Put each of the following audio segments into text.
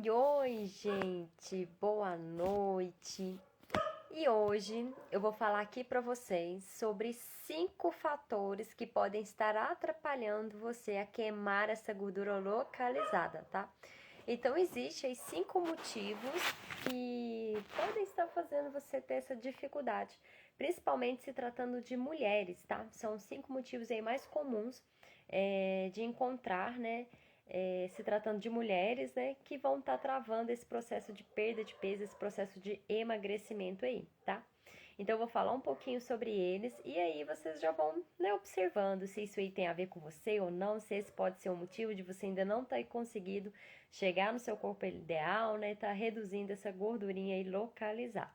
Oi, gente, boa noite. E hoje eu vou falar aqui para vocês sobre 5 fatores que podem estar atrapalhando você a queimar essa gordura localizada, tá? Então, existem aí 5 motivos que podem estar fazendo você ter essa dificuldade, principalmente se tratando de mulheres, tá? São 5 motivos aí mais comuns de encontrar, né? Se tratando de mulheres, né, que vão estar travando esse processo de perda de peso, esse processo de emagrecimento aí, tá? Então eu vou falar um pouquinho sobre eles e aí vocês já vão, né, observando se isso aí tem a ver com você ou não, se esse pode ser um motivo de você ainda não ter conseguido chegar no seu corpo ideal, né, tá reduzindo essa gordurinha aí localizada.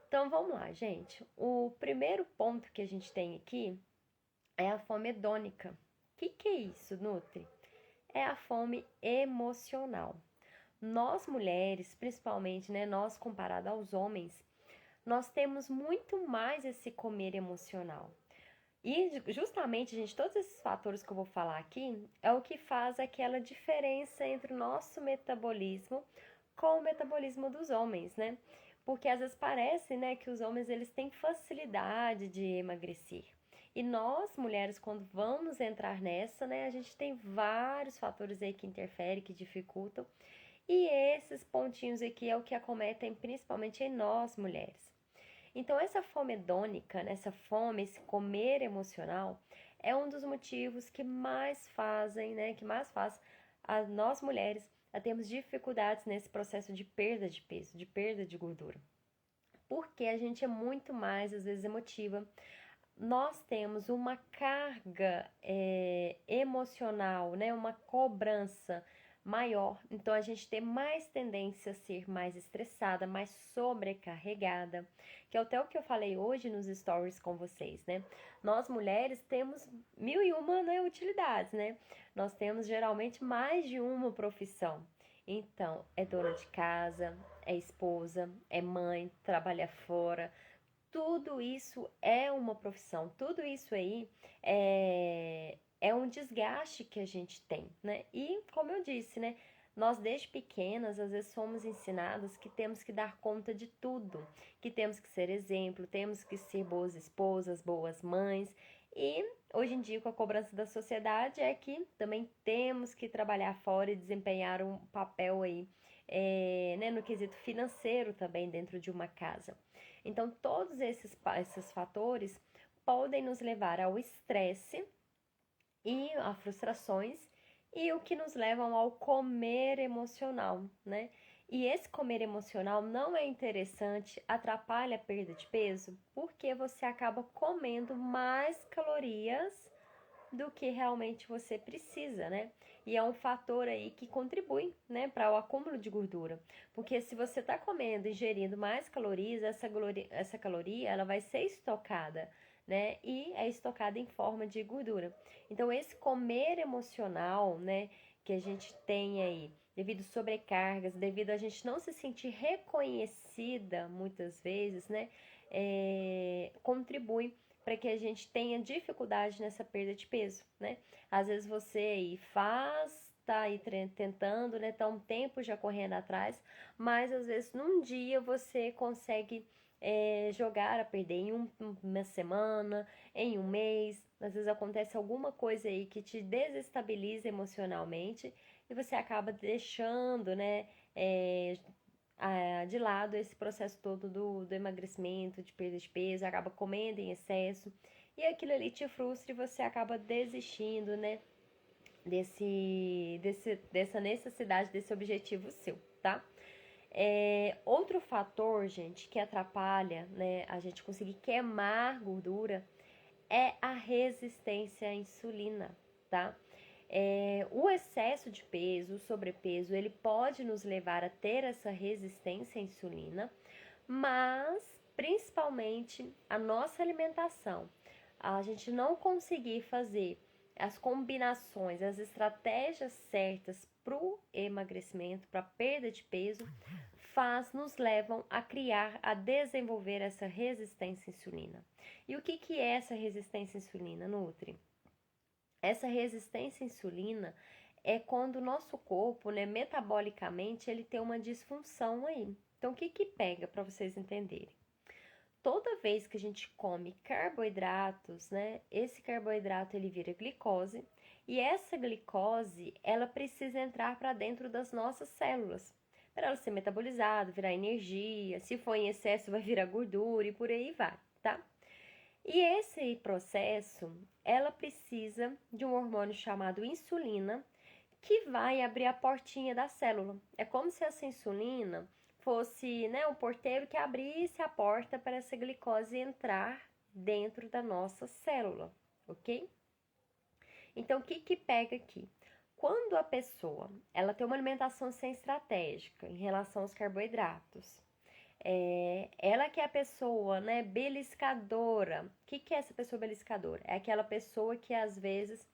Então vamos lá, gente. O primeiro ponto que a gente tem aqui é a fome hedônica. O que é isso, Nutri? É a fome emocional. Nós mulheres, principalmente, né, nós comparado aos homens, nós temos muito mais esse comer emocional. E justamente, gente, todos esses fatores que eu vou falar aqui é o que faz aquela diferença entre o nosso metabolismo com o metabolismo dos homens, né? Porque às vezes parece, né, que os homens eles têm facilidade de emagrecer. E nós, mulheres, quando vamos entrar nessa, né, a gente tem vários fatores aí que interferem, que dificultam. E esses pontinhos aqui é o que acometem principalmente em nós, mulheres. Então, essa fome hedônica, essa fome, esse comer emocional, é um dos motivos que mais fazem, né, que mais faz a nós mulheres a termos dificuldades nesse processo de perda de peso, de perda de gordura. Porque a gente é muito mais, às vezes, emotiva. Nós temos uma carga emocional, né, uma cobrança maior, então a gente tem mais tendência a ser mais estressada, mais sobrecarregada, que é até o que eu falei hoje nos stories com vocês, né? Nós mulheres temos mil e uma, né, utilidades, né? Nós temos geralmente mais de uma profissão. Então, é dona de casa, é esposa, é mãe, trabalha fora, tudo isso é uma profissão, tudo isso aí é um desgaste que a gente tem, né? E como eu disse, né? Nós desde pequenas, às vezes somos ensinadas que temos que dar conta de tudo, que temos que ser exemplo, temos que ser boas esposas, boas mães. E hoje em dia, com a cobrança da sociedade, é que também temos que trabalhar fora e desempenhar um papel aí, né, no quesito financeiro também dentro de uma casa. Então, todos esses fatores podem nos levar ao estresse e a frustrações e o que nos levam ao comer emocional, né? E esse comer emocional não é interessante, atrapalha a perda de peso, porque você acaba comendo mais calorias do que realmente você precisa, né? E é um fator aí que contribui, né, para o acúmulo de gordura. Porque se você está comendo, ingerindo mais calorias, essa caloria ela vai ser estocada, né? E é estocada em forma de gordura. Então, esse comer emocional, né, que a gente tem aí, devido sobrecargas, devido a gente não se sentir reconhecida muitas vezes, né, contribui para que a gente tenha dificuldade nessa perda de peso, né? Às vezes você aí tá aí tentando, né? Tá um tempo já correndo atrás, mas às vezes num dia você consegue jogar a perder em uma semana, em um mês. Às vezes acontece alguma coisa aí que te desestabiliza emocionalmente e você acaba deixando, né? De lado esse processo todo do emagrecimento, de perda de peso, acaba comendo em excesso e aquilo ali te frustra e você acaba desistindo, né, dessa necessidade, desse objetivo seu, tá? Outro fator, gente, que atrapalha, né, a gente conseguir queimar gordura é a resistência à insulina, tá? O excesso de peso, o sobrepeso, ele pode nos levar a ter essa resistência à insulina, mas principalmente a nossa alimentação, a gente não conseguir fazer as combinações, as estratégias certas para o emagrecimento, para a perda de peso, nos levam a criar, a desenvolver essa resistência à insulina. E o que é essa resistência à insulina, Nutri? Essa resistência à insulina é quando o nosso corpo, né, metabolicamente, ele tem uma disfunção aí. Então, o que que pega para vocês entenderem? Toda vez que a gente come carboidratos, né, esse carboidrato ele vira glicose e essa glicose, ela precisa entrar para dentro das nossas células, para ela ser metabolizada, virar energia, se for em excesso vai virar gordura e por aí vai, tá? E esse processo, ela precisa de um hormônio chamado insulina, que vai abrir a portinha da célula. É como se essa insulina fosse, né, um porteiro que abrisse a porta para essa glicose entrar dentro da nossa célula, ok? Então, o que que pega aqui? Quando a pessoa, ela tem uma alimentação sem estratégica em relação aos carboidratos, ela que é a pessoa, né, beliscadora. O que que é essa pessoa beliscadora? É aquela pessoa que às vezes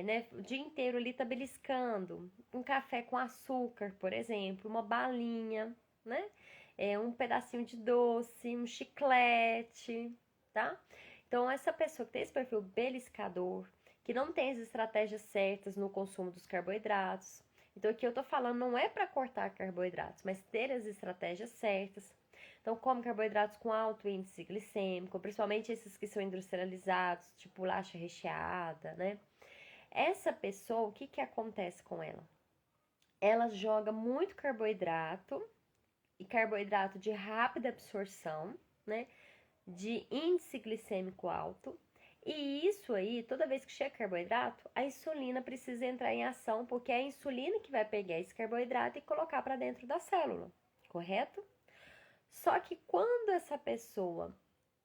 né, o dia inteiro ali tá beliscando um café com açúcar, por exemplo, uma balinha, né? Um pedacinho de doce, um chiclete, tá? Então, essa pessoa que tem esse perfil beliscador, que não tem as estratégias certas no consumo dos carboidratos. Então, aqui eu tô falando não é para cortar carboidratos, mas ter as estratégias certas. Então, come carboidratos com alto índice glicêmico, principalmente esses que são industrializados, tipo bolacha recheada, né? Essa pessoa, o que que acontece com ela? Ela joga muito carboidrato, e carboidrato de rápida absorção, né? De índice glicêmico alto. E isso aí, toda vez que chega carboidrato, a insulina precisa entrar em ação, porque é a insulina que vai pegar esse carboidrato e colocar para dentro da célula, correto? Só que quando essa pessoa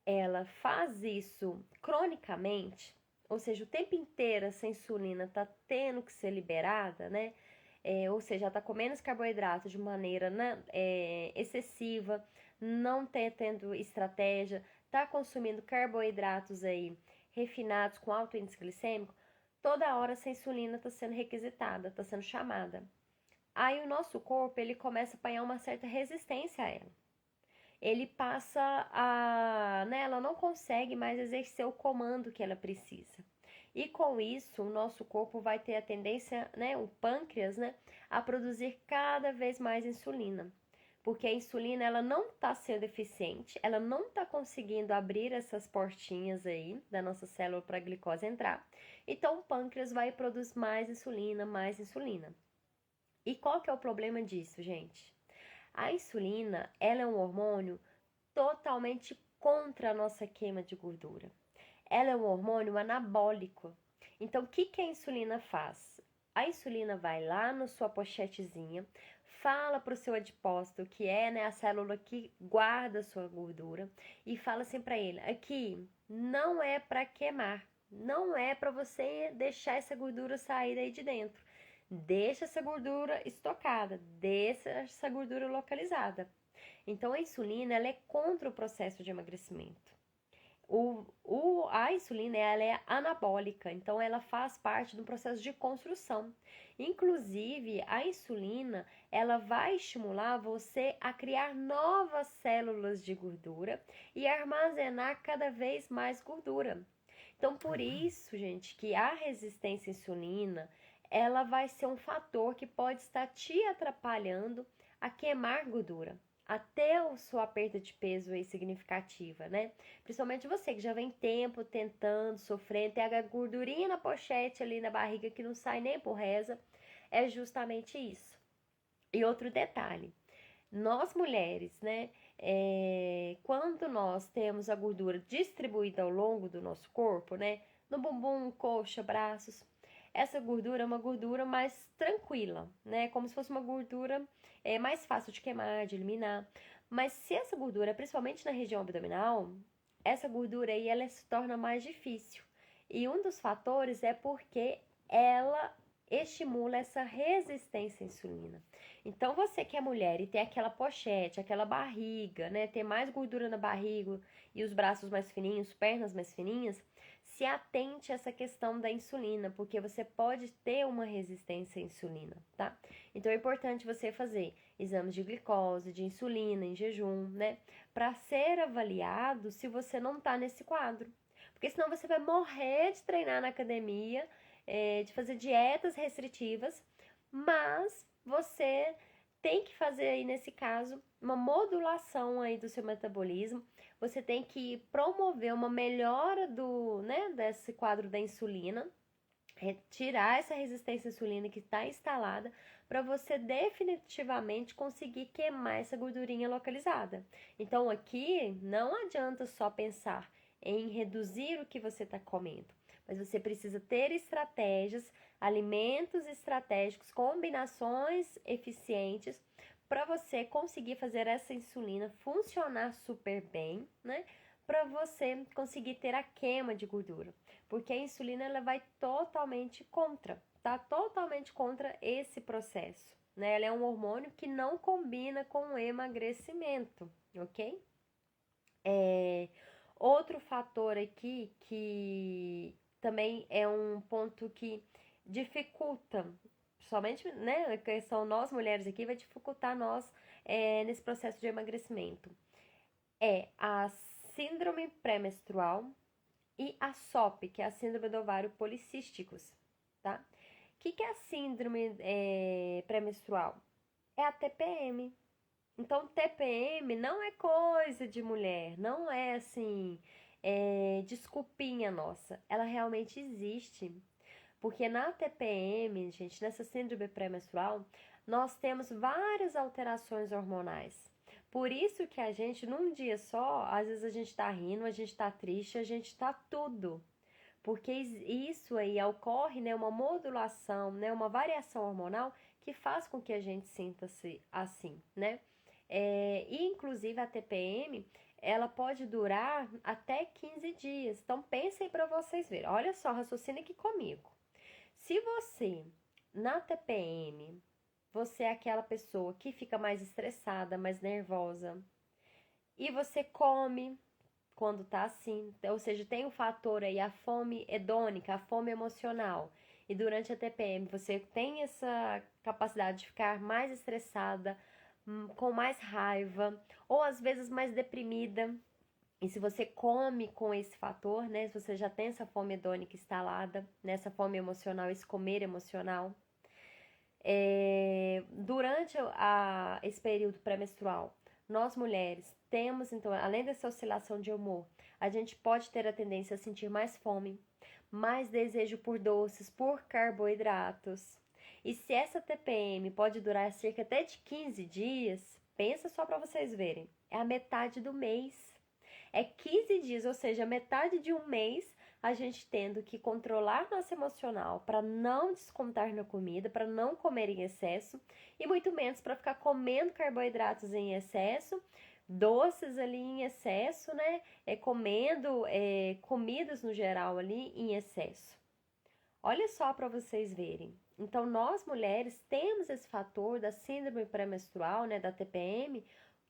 ela faz isso cronicamente, ou seja, o tempo inteiro essa insulina tá tendo que ser liberada, né? Ou seja, ela tá comendo esse carboidrato de maneira, né, excessiva, não tendo estratégia, tá consumindo carboidratos aí refinados com alto índice glicêmico, toda hora essa insulina está sendo requisitada, está sendo chamada. Aí o nosso corpo ele começa a apanhar uma certa resistência a ela. Ele passa a, né, ela não consegue mais exercer o comando que ela precisa. E com isso, o nosso corpo vai ter a tendência, né, o pâncreas, né, a produzir cada vez mais insulina. Porque a insulina, ela não está sendo eficiente, ela não está conseguindo abrir essas portinhas aí da nossa célula para a glicose entrar. Então, o pâncreas vai produzir mais insulina, mais insulina. E qual que é o problema disso, gente? A insulina, ela é um hormônio totalmente contra a nossa queima de gordura. Ela é um hormônio anabólico. Então, o que que a insulina faz? A insulina vai lá na sua pochetezinha, fala para o seu adipócito, que é, né, a célula que guarda a sua gordura, e fala assim para ele: aqui não é para queimar, não é para você deixar essa gordura sair daí de dentro. Deixa essa gordura estocada, deixa essa gordura localizada. Então, a insulina ela é contra o processo de emagrecimento. A insulina ela é anabólica, então ela faz parte do processo de construção. Inclusive, a insulina ela vai estimular você a criar novas células de gordura e armazenar cada vez mais gordura. Então, por isso, gente, que a resistência à insulina ela vai ser um fator que pode estar te atrapalhando a queimar gordura, até a sua perda de peso aí significativa, né? Principalmente você que já vem tempo tentando, sofrendo, tem a gordurinha na pochete ali na barriga que não sai nem por reza, é justamente isso. E outro detalhe, nós mulheres, né, quando nós temos a gordura distribuída ao longo do nosso corpo, né, no bumbum, coxa, braços, essa gordura é uma gordura mais tranquila, né, como se fosse uma gordura mais fácil de queimar, de eliminar. Mas se essa gordura, principalmente na região abdominal, essa gordura aí ela se torna mais difícil. E um dos fatores é porque ela estimula essa resistência à insulina. Então, você que é mulher e tem aquela pochete, aquela barriga, né? Tem mais gordura na barriga e os braços mais fininhos, pernas mais fininhas, se atente a essa questão da insulina, porque você pode ter uma resistência à insulina, tá? Então, é importante você fazer exames de glicose, de insulina em jejum, né? Para ser avaliado se você não tá nesse quadro. Porque senão você vai morrer de treinar na academia de fazer dietas restritivas, mas você tem que fazer aí, nesse caso, uma modulação aí do seu metabolismo. Você tem que promover uma melhora desse quadro da insulina, retirar essa resistência à insulina que está instalada, para você definitivamente conseguir queimar essa gordurinha localizada. Então aqui não adianta só pensar em reduzir o que você está comendo, mas você precisa ter estratégias, alimentos estratégicos, combinações eficientes para você conseguir fazer essa insulina funcionar super bem, né? Para você conseguir ter a queima de gordura, porque a insulina ela vai totalmente contra, tá? Totalmente contra esse processo, né? Ela é um hormônio que não combina com o emagrecimento, ok? Outro fator aqui que também é um ponto que dificulta, somente, né, a questão nós mulheres aqui vai dificultar nós nesse processo de emagrecimento, é a síndrome pré-menstrual e a SOP, que é a síndrome do ovário policísticos, tá? O que é a síndrome pré-menstrual? É a TPM. Então, TPM não é coisa de mulher, não é assim, desculpinha nossa. Ela realmente existe. Porque na TPM, gente, nessa síndrome pré-menstrual, nós temos várias alterações hormonais. Por isso que a gente, num dia só, às vezes a gente tá rindo, a gente tá triste, a gente tá tudo. Porque isso aí ocorre, né, uma modulação, né, uma variação hormonal que faz com que a gente sinta-se assim, né? E inclusive a TPM, ela pode durar até 15 dias. Então pensem para vocês verem. Olha só, raciocina aqui comigo. Se você, na TPM, você é aquela pessoa que fica mais estressada, mais nervosa, e você come quando tá assim, ou seja, tem um fator aí, a fome hedônica, a fome emocional, e durante a TPM você tem essa capacidade de ficar mais estressada, com mais raiva, ou às vezes mais deprimida. E se você come com esse fator, né? Se você já tem essa fome hedônica instalada, nessa fome emocional, esse comer emocional, durante esse período pré-menstrual, nós mulheres temos, então, além dessa oscilação de humor, a gente pode ter a tendência a sentir mais fome, mais desejo por doces, por carboidratos. E se essa TPM pode durar cerca até de 15 dias, pensa só para vocês verem, é a metade do mês. É 15 dias, ou seja, metade de um mês, a gente tendo que controlar nosso emocional para não descontar na comida, para não comer em excesso e muito menos para ficar comendo carboidratos em excesso, doces ali em excesso, né? Comendo comidas no geral ali em excesso. Olha só para vocês verem. Então, nós mulheres temos esse fator da síndrome pré-menstrual, né, da TPM,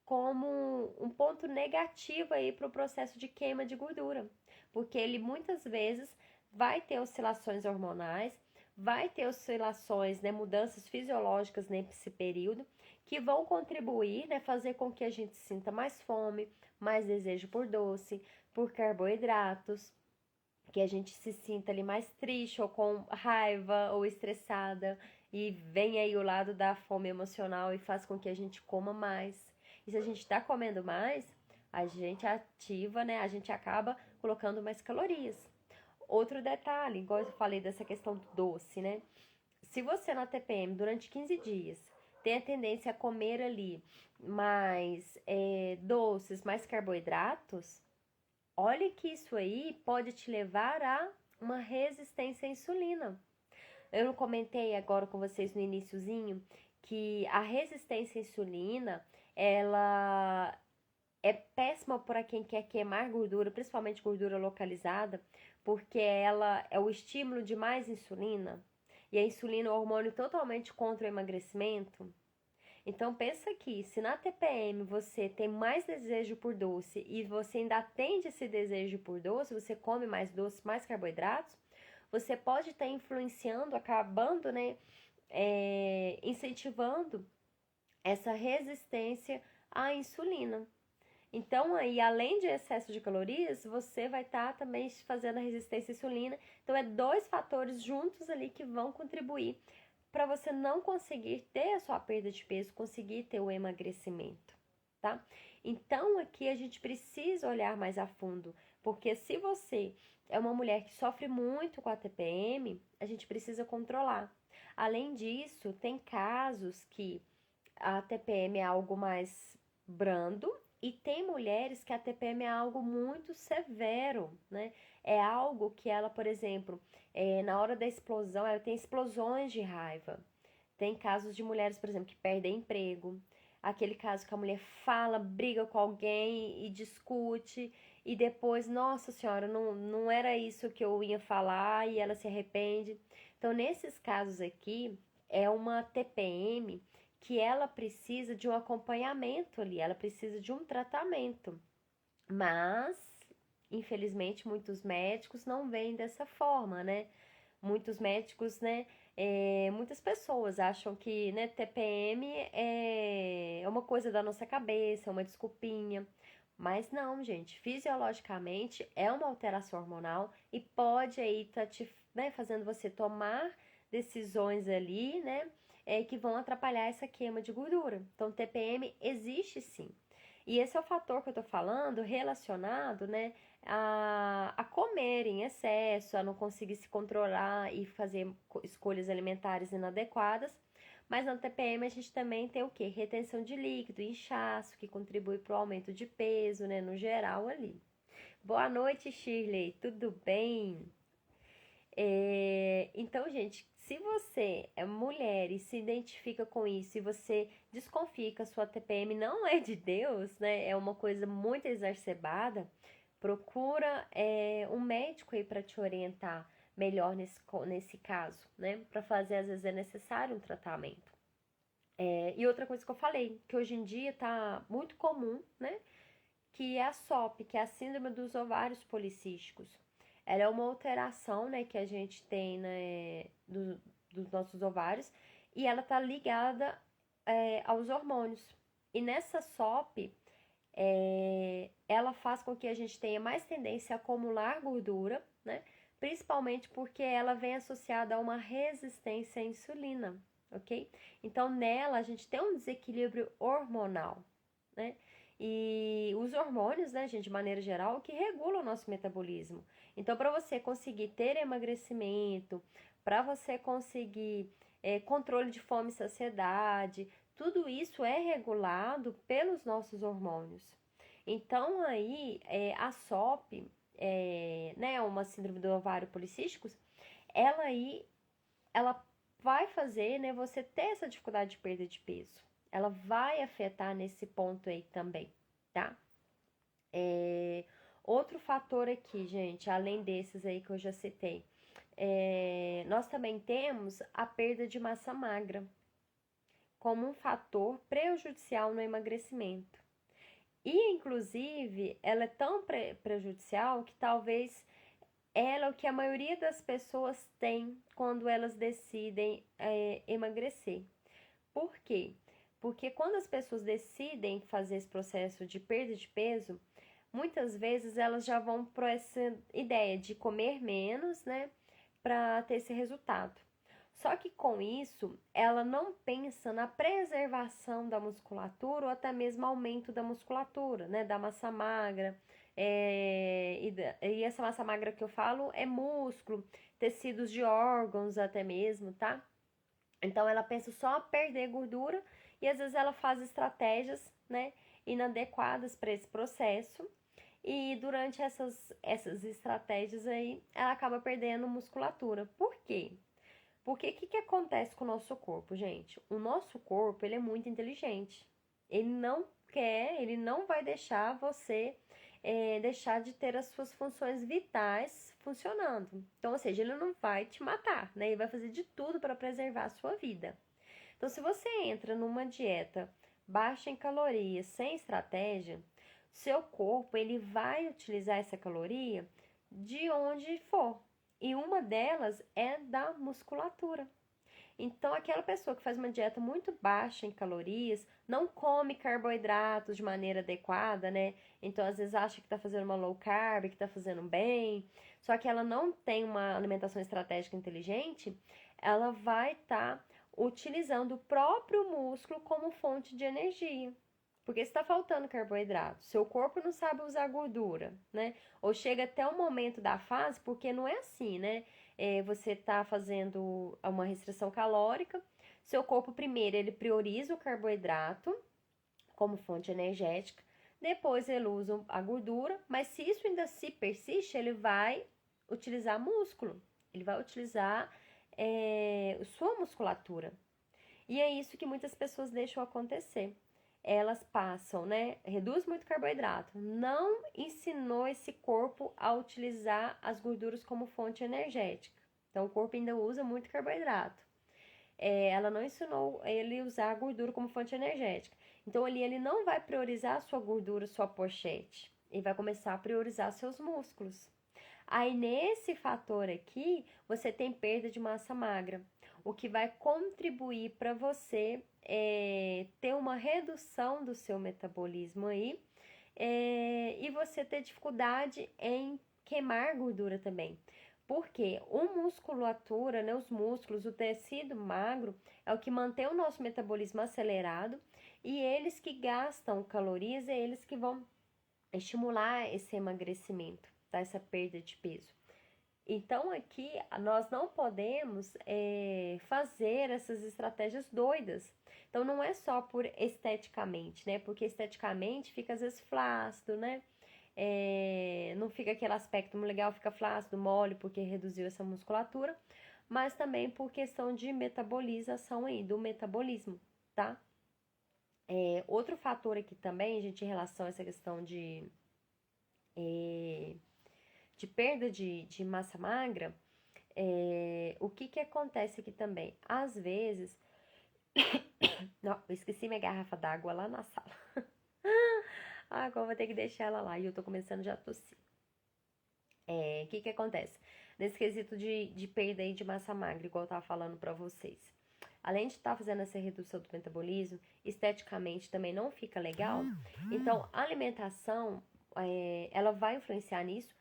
como um ponto negativo aí para o processo de queima de gordura, porque ele muitas vezes vai ter oscilações hormonais, vai ter oscilações, né, mudanças fisiológicas nesse período, que vão contribuir, né, fazer com que a gente sinta mais fome, mais desejo por doce, por carboidratos, que a gente se sinta ali mais triste ou com raiva ou estressada, e vem aí o lado da fome emocional e faz com que a gente coma mais. E se a gente está comendo mais, a gente ativa, né? A gente acaba colocando mais calorias. Outro detalhe, igual eu falei dessa questão do doce, né? Se você na TPM durante 15 dias tem a tendência a comer ali mais doces, mais carboidratos, olha que isso aí pode te levar a uma resistência à insulina. Eu não comentei agora com vocês no iniciozinho que a resistência à insulina, ela é péssima para quem quer queimar gordura, principalmente gordura localizada, porque ela é o estímulo de mais insulina, e a insulina é um hormônio totalmente contra o emagrecimento. Então pensa aqui, se na TPM você tem mais desejo por doce e você ainda atende esse desejo por doce, você come mais doce, mais carboidratos, você pode estar influenciando, acabando, né, incentivando essa resistência à insulina. Então, aí, além de excesso de calorias, você vai estar também fazendo a resistência à insulina. Então, é dois fatores juntos ali que vão contribuir para você não conseguir ter a sua perda de peso, conseguir ter o emagrecimento, tá? Então, aqui a gente precisa olhar mais a fundo, porque se você é uma mulher que sofre muito com a TPM, a gente precisa controlar. Além disso, tem casos que a TPM é algo mais brando e tem mulheres que a TPM é algo muito severo, né? É algo que ela, por exemplo, na hora da explosão, ela tem explosões de raiva. Tem casos de mulheres, por exemplo, que perdem emprego. Aquele caso que a mulher fala, briga com alguém e discute, e depois, nossa senhora, não era isso que eu ia falar, e ela se arrepende. Então, nesses casos aqui, é uma TPM que ela precisa de um acompanhamento ali, ela precisa de um tratamento. Mas, infelizmente, muitos médicos não veem dessa forma, né? Muitos médicos, né? Muitas pessoas acham que, né, TPM é uma coisa da nossa cabeça, é uma desculpinha. Mas não, gente, fisiologicamente é uma alteração hormonal e pode aí estar né, fazendo você tomar decisões ali, né, que vão atrapalhar essa queima de gordura. Então, TPM existe sim. E esse é o fator que eu tô falando relacionado, né, a comer em excesso, a não conseguir se controlar e fazer escolhas alimentares inadequadas. Mas na TPM a gente também tem o quê? Retenção de líquido, inchaço, que contribui para o aumento de peso, né, no geral ali. Boa noite, Shirley, tudo bem? Então, gente, se você é mulher e se identifica com isso e você desconfia que a sua TPM não é de Deus, né? É uma coisa muito exacerbada, procura um médico aí para te orientar melhor nesse caso, né? Para fazer, às vezes, é necessário um tratamento. E outra coisa que eu falei, que hoje em dia tá muito comum, né? Que é a SOP, que é a Síndrome dos Ovários Policísticos. Ela é uma alteração, né, que a gente tem, né, dos nossos ovários e ela tá ligada aos hormônios. E nessa SOP, ela faz com que a gente tenha mais tendência a acumular gordura, né, principalmente porque ela vem associada a uma resistência à insulina, ok? Então, nela, a gente tem um desequilíbrio hormonal, né? E os hormônios, né, gente, de maneira geral, que regulam o nosso metabolismo. Então, para você conseguir ter emagrecimento, para você conseguir controle de fome e saciedade, tudo isso é regulado pelos nossos hormônios. Então, aí, a SOP, né, uma síndrome do ovário policístico, ela vai fazer, né, você ter essa dificuldade de perda de peso. Ela vai afetar nesse ponto aí também, tá? Outro fator aqui, gente, além desses aí que eu já citei, nós também temos a perda de massa magra como um fator prejudicial no emagrecimento. E, inclusive, ela é tão prejudicial que talvez ela é o que a maioria das pessoas tem quando elas decidem emagrecer. Por quê? Porque quando as pessoas decidem fazer esse processo de perda de peso, muitas vezes elas já vão para essa ideia de comer menos, né, para ter esse resultado. Só que com isso, ela não pensa na preservação da musculatura ou até mesmo aumento da musculatura, né, da massa magra. E essa massa magra que eu falo é músculo, tecidos de órgãos até mesmo, tá? Então ela pensa só perder gordura e às vezes ela faz estratégias, né, inadequadas para esse processo. E durante essas estratégias aí, ela acaba perdendo musculatura. Por quê? Porque o que acontece com o nosso corpo, gente? O nosso corpo, ele é muito inteligente. Ele não vai deixar você deixar de ter as suas funções vitais funcionando. Então, ou seja, ele não vai te matar, né? Ele vai fazer de tudo para preservar a sua vida. Então, se você entra numa dieta baixa em calorias, sem estratégia, seu corpo ele vai utilizar essa caloria de onde for. E uma delas é da musculatura. Então, aquela pessoa que faz uma dieta muito baixa em calorias, não come carboidratos de maneira adequada, né? Então, às vezes acha que tá fazendo uma low carb, que tá fazendo bem, só que ela não tem uma alimentação estratégica inteligente, ela vai estar utilizando o próprio músculo como fonte de energia. Porque está faltando carboidrato, seu corpo não sabe usar gordura, né? Ou chega até o momento da fase, porque não é assim, né? Você está fazendo uma restrição calórica, seu corpo primeiro ele prioriza o carboidrato como fonte energética, depois ele usa a gordura, mas se isso ainda se persiste, ele vai utilizar músculo, ele vai utilizar sua musculatura. E é isso que muitas pessoas deixam acontecer. Elas passam, né? Reduz muito carboidrato. Não ensinou esse corpo a utilizar as gorduras como fonte energética. Então, o corpo ainda usa muito carboidrato. Ela não ensinou ele a usar a gordura como fonte energética. Então, ali ele não vai priorizar a sua gordura, sua pochete. Ele vai começar a priorizar seus músculos. Aí, nesse fator aqui, você tem perda de massa magra, o que vai contribuir para você ter uma redução do seu metabolismo aí e você ter dificuldade em queimar gordura também. Porque a musculatura, né, os músculos, o tecido magro é o que mantém o nosso metabolismo acelerado e eles que gastam calorias, é eles que vão estimular esse emagrecimento, tá? Essa perda de peso. Então aqui nós não podemos fazer essas estratégias doidas. Então não é só por esteticamente, né? Porque esteticamente fica às vezes flácido, né? Não fica aquele aspecto muito legal, fica flácido, mole, porque reduziu essa musculatura, mas também por questão de metabolização aí, do metabolismo, tá? Outro fator aqui também, gente, em relação a essa questão de perda de massa magra, o que acontece aqui também? Às vezes, não, eu esqueci minha garrafa d'água lá na sala. Agora vou ter que deixar ela lá e eu tô começando já a tossir. O que acontece? Nesse quesito de perda aí de massa magra, igual eu tava falando pra vocês. Além de estar fazendo essa redução do metabolismo, esteticamente também não fica legal. Então, a alimentação, ela vai influenciar nisso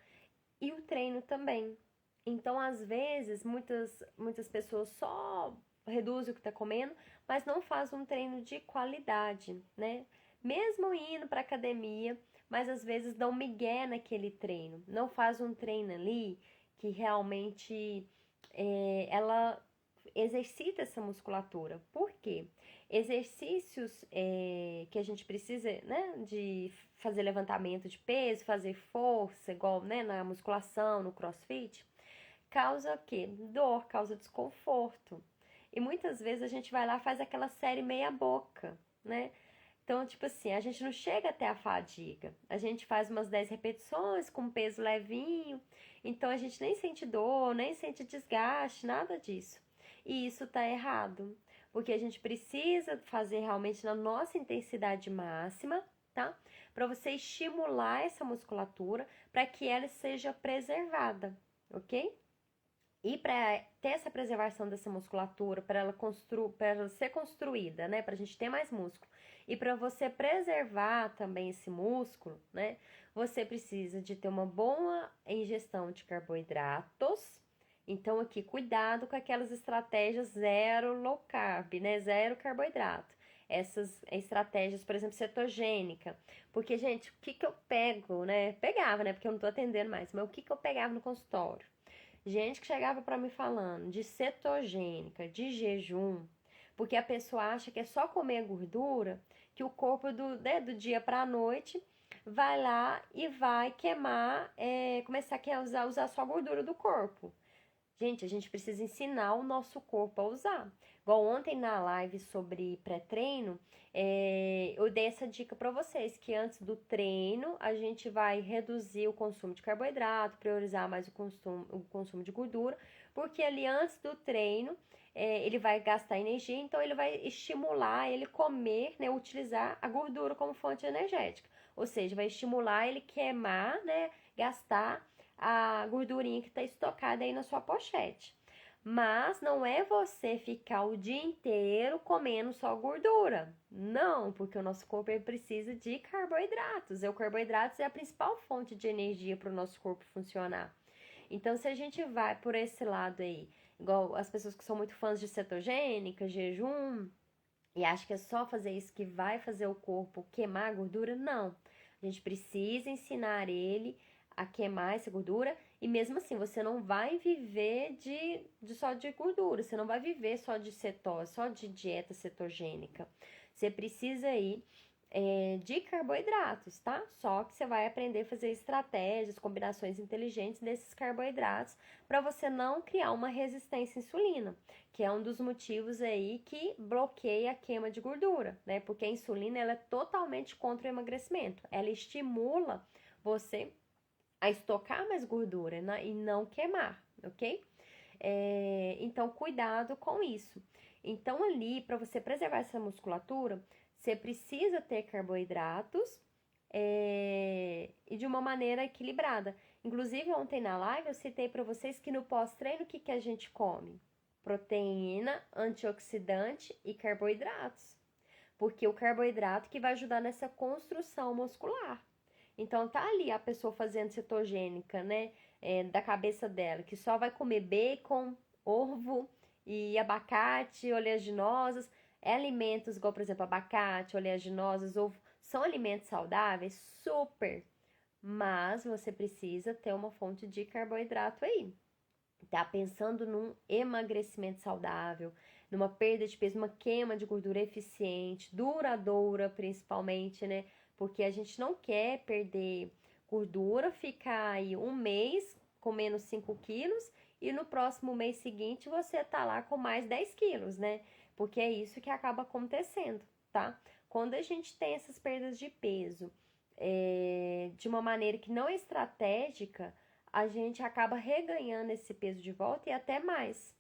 e o treino também. Então, às vezes, muitas pessoas só reduzem o que está comendo, mas não faz um treino de qualidade, né? Mesmo indo para academia, mas às vezes dão migué naquele treino. Não faz um treino ali que realmente ela exercita essa musculatura. Por quê? Exercícios que a gente precisa, né, de fazer levantamento de peso, fazer força, igual, né, na musculação, no crossfit, causa o quê? Dor, causa desconforto. E muitas vezes a gente vai lá e faz aquela série meia boca, né? Então, tipo assim, a gente não chega até a fadiga. A gente faz umas 10 repetições com peso levinho. Então, a gente nem sente dor, nem sente desgaste, nada disso. E isso tá errado. Porque a gente precisa fazer realmente na nossa intensidade máxima, tá? Para você estimular essa musculatura para que ela seja preservada, ok? E para ter essa preservação dessa musculatura, para ela ser construída, né, para a gente ter mais músculo, e para você preservar também esse músculo, né, você precisa de ter uma boa ingestão de carboidratos. Então aqui cuidado com aquelas estratégias zero low carb, né, zero carboidrato. Essas estratégias, por exemplo, cetogênica. Porque, gente, o que eu pego, né? Pegava, né? Porque eu não tô atendendo mais, mas o que eu pegava no consultório? Gente que chegava para mim falando de cetogênica, de jejum, porque a pessoa acha que é só comer gordura, que o corpo do dia para a noite vai lá e vai queimar, começar a usar só a gordura do corpo. Gente, a gente precisa ensinar o nosso corpo a usar. Igual ontem na live sobre pré-treino, eu dei essa dica para vocês, que antes do treino a gente vai reduzir o consumo de carboidrato, priorizar mais o consumo de gordura, porque ali antes do treino ele vai gastar energia, então ele vai estimular ele comer, né, utilizar a gordura como fonte energética. Ou seja, vai estimular ele queimar, né, gastar a gordurinha que está estocada aí na sua pochete. Mas não é você ficar o dia inteiro comendo só gordura. Não, porque o nosso corpo ele precisa de carboidratos. E o carboidratos é a principal fonte de energia para o nosso corpo funcionar. Então, se a gente vai por esse lado aí, igual as pessoas que são muito fãs de cetogênica, jejum, e acham que é só fazer isso que vai fazer o corpo queimar a gordura, não. A gente precisa ensinar ele a queimar essa gordura e mesmo assim você não vai viver de só de gordura, você não vai viver só de cetose, só de dieta cetogênica. Você precisa ir de carboidratos, tá? Só que você vai aprender a fazer estratégias, combinações inteligentes desses carboidratos para você não criar uma resistência à insulina, que é um dos motivos aí que bloqueia a queima de gordura, né? Porque a insulina ela é totalmente contra o emagrecimento, ela estimula você a estocar mais gordura, né? E não queimar, ok? Então, cuidado com isso. Então, ali, para você preservar essa musculatura, você precisa ter carboidratos e de uma maneira equilibrada. Inclusive, ontem na live eu citei para vocês que no pós-treino o que a gente come? Proteína, antioxidante e carboidratos. Porque o carboidrato que vai ajudar nessa construção muscular. Então tá ali a pessoa fazendo cetogênica, né? Da cabeça dela, que só vai comer bacon, ovo e abacate, oleaginosas. Alimentos igual, por exemplo, abacate, oleaginosas, ovo, são alimentos saudáveis, super. Mas você precisa ter uma fonte de carboidrato aí. Tá pensando num emagrecimento saudável, numa perda de peso, uma queima de gordura eficiente, duradoura principalmente, né? Porque a gente não quer perder gordura, ficar aí um mês comendo 5 quilos e no próximo mês seguinte você tá lá com mais 10 quilos, né? Porque é isso que acaba acontecendo, tá? Quando a gente tem essas perdas de peso de uma maneira que não é estratégica, a gente acaba reganhando esse peso de volta e até mais.